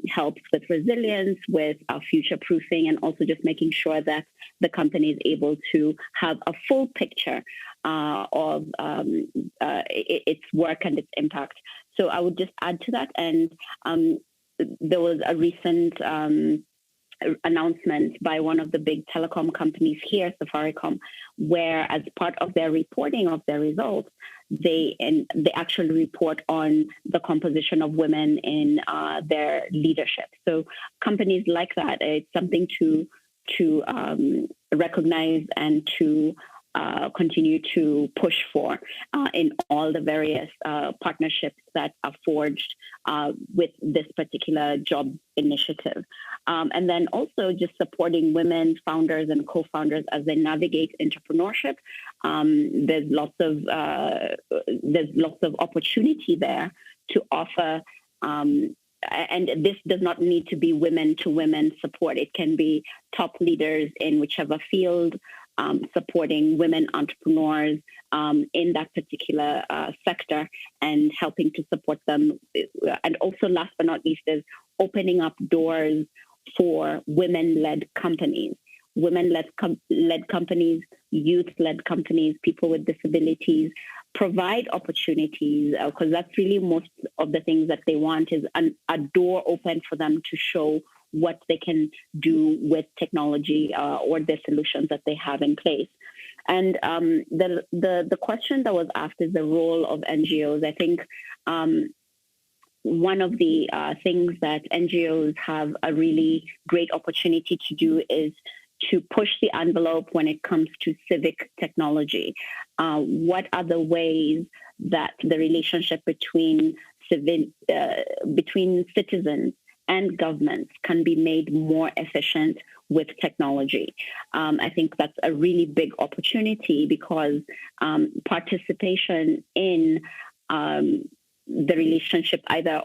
helps with resilience, with future-proofing, and also just making sure that the company is able to have a full picture of its work and its impact. So I would just add to that. And there was a recent announcement by one of the big telecom companies here, Safaricom, where as part of their reporting of their results, they actually report on the composition of women in their leadership. So companies like that, it's something to recognize and to continue to push for in all the various partnerships that are forged with this particular job initiative. And then also just supporting women founders and co-founders as they navigate entrepreneurship. There's lots of opportunity there to offer. And this does not need to be women-to-women support. It can be top leaders in whichever field, supporting women entrepreneurs in that particular sector and helping to support them. And also, last but not least, is opening up doors for women-led companies. Women-led companies, youth-led companies, people with disabilities, provide opportunities, because that's really most of the things that they want, is a door open for them to show what they can do with technology or the solutions that they have in place. And the question that was asked is the role of NGOs. I think one of the things that NGOs have a really great opportunity to do is to push the envelope when it comes to civic technology. What are the ways that the relationship between citizens and governments can be made more efficient with technology? I think that's a really big opportunity, because participation in the relationship, either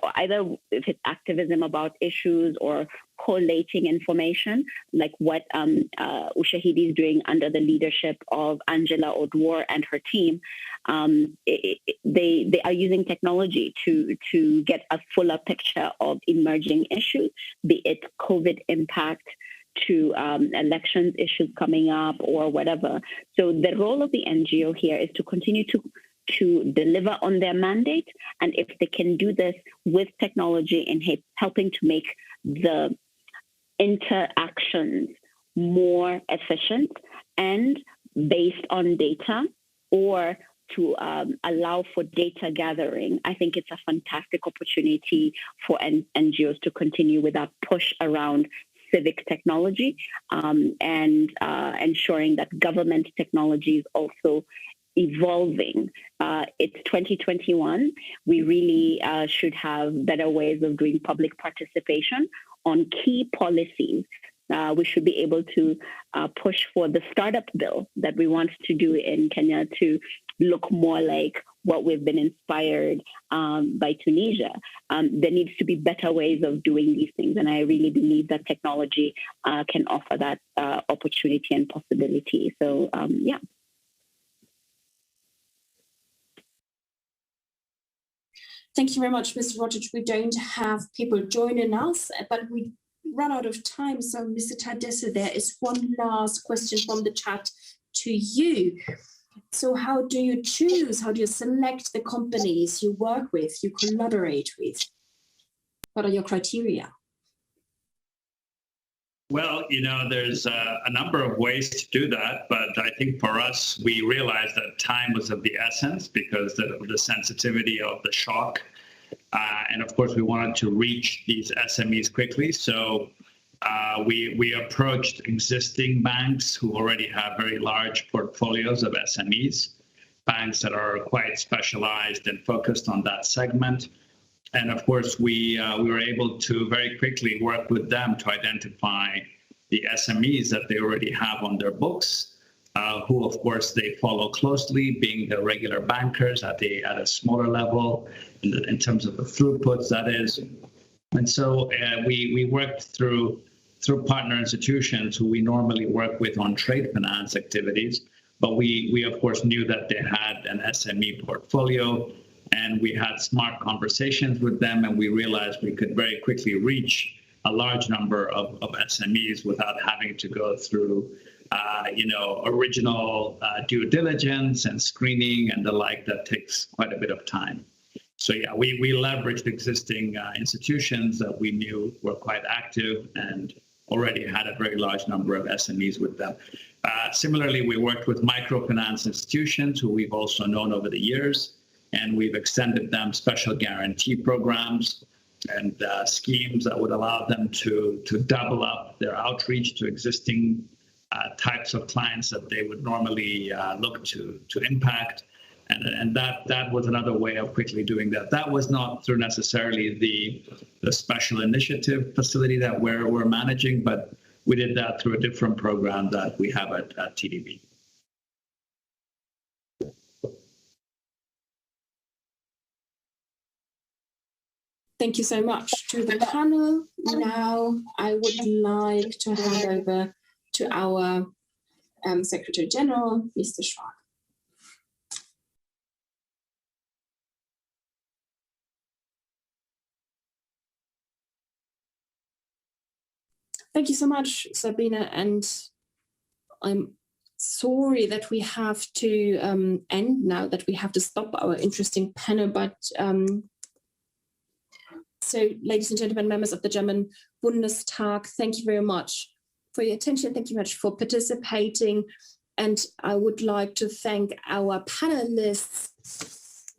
if it's activism about issues or collating information, like what Ushahidi is doing under the leadership of Angela Odwar and her team, they are using technology to get a fuller picture of emerging issues, be it COVID impact to elections issues coming up or whatever. So the role of the NGO here is to continue to deliver on their mandate, and if they can do this with technology and helping to make the interactions more efficient and based on data, or to allow for data gathering, I think it's a fantastic opportunity for NGOs to continue with that push around civic technology and ensuring that government technology is also evolving. It's 2021. We really should have better ways of doing public participation on key policies. We should be able to push for the startup bill that we want to do in Kenya to look more like what we've been inspired by Tunisia. There needs to be better ways of doing these things, and I really believe that technology can offer that opportunity and possibility. So, yeah. Thank you very much, Mr. Rotich. We don't have people joining us, but we run out of time. So, Mr. Tadesse, there is one last question from the chat to you. So how do you choose? How do you select the companies you work with, you collaborate with? What are your criteria? Well, there's a number of ways to do that, but I think for us, we realized that time was of the essence because the sensitivity of the shock. And of course, we wanted to reach these SMEs quickly. So we approached existing banks who already have very large portfolios of SMEs, banks that are quite specialized and focused on that segment. And of course, we were able to very quickly work with them to identify the SMEs that they already have on their books, who, of course, they follow closely, being the regular bankers at a smaller level in terms of the throughputs, that is. And so we worked through partner institutions who we normally work with on trade finance activities, but we of course knew that they had an SME portfolio. And we had smart conversations with them, and we realized we could very quickly reach a large number of SMEs without having to go through, original due diligence and screening and the like that takes quite a bit of time. So yeah, we leveraged existing institutions that we knew were quite active and already had a very large number of SMEs with them. Similarly, we worked with microfinance institutions who we've also known over the years. And we've extended them special guarantee programs and schemes that would allow them to double up their outreach to existing types of clients that they would normally look to impact. And that was another way of quickly doing that. That was not through necessarily the special initiative facility that we're managing, but we did that through a different program that we have at TDB. Thank you so much to the panel. Now I would like to hand over to our Secretary General, Mr. Schwab. Thank you so much, Sabina, and I'm sorry that we have to end now, that we have to stop our interesting panel, but so, ladies and gentlemen, members of the German Bundestag, thank you very much for your attention. Thank you very much for participating. And I would like to thank our panelists,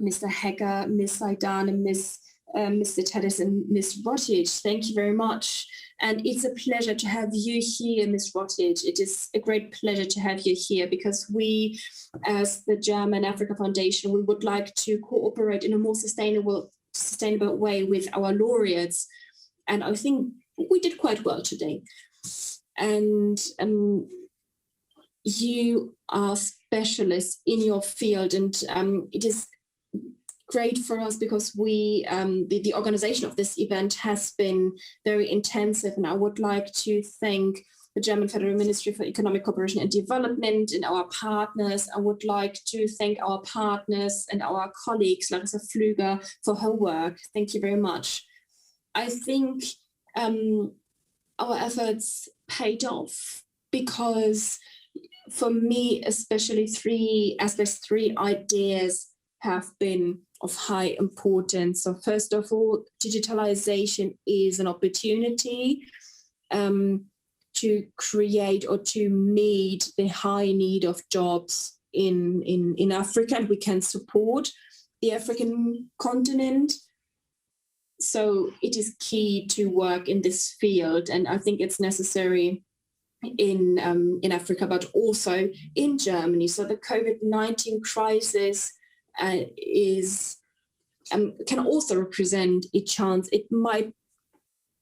Mr. Hecker, Ms. Saidan, and Mr. Tedis and Ms. Rotich. Thank you very much. And it's a pleasure to have you here, Ms. Rotich. It is a great pleasure to have you here because we, as the German Africa Foundation, we would like to cooperate in a more sustainable way with our laureates. And I think we did quite well today. And you are specialists in your field, and it is great for us because we, the organization of this event has been very intensive, and I would like to thank the German Federal Ministry for Economic Cooperation and Development and our partners. I would like to thank our partners and our colleagues, Larissa Flüger, for her work. Thank you very much. I think our efforts paid off because for me, especially three ideas have been of high importance. So first of all, digitalization is an opportunity to create or to meet the high need of jobs in Africa, and we can support the African continent. So it is key to work in this field, and I think it's necessary in Africa, but also in Germany. So the COVID-19 crisis can also represent a chance. It might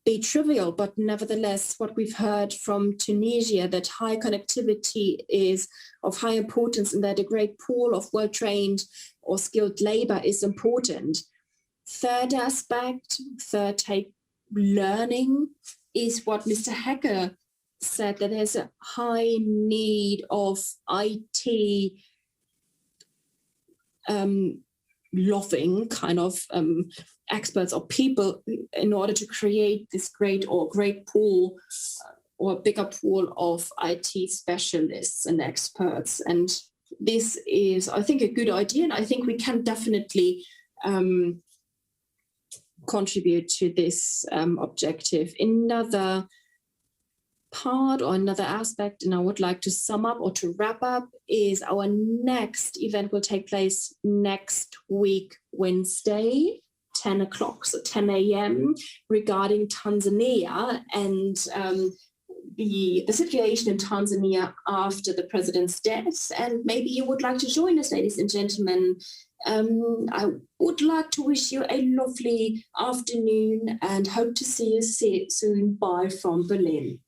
be trivial, but nevertheless, what we've heard from Tunisia, that high connectivity is of high importance and that a great pool of well-trained or skilled labor is important. Third aspect, third take, learning, is what Mr. Hecker said, that there's a high need of IT loving kind of experts or people in order to create this great pool or bigger pool of IT specialists and experts. And this is, I think, a good idea, and I think we can definitely contribute to this objective. Another part or another aspect, and I would like to sum up or to wrap up, is our next event will take place next week, Wednesday, 10 o'clock, so 10 a.m., regarding Tanzania and the situation in Tanzania after the president's death. And maybe you would like to join us, ladies and gentlemen. I would like to wish you a lovely afternoon and hope to see you soon. Bye from Berlin.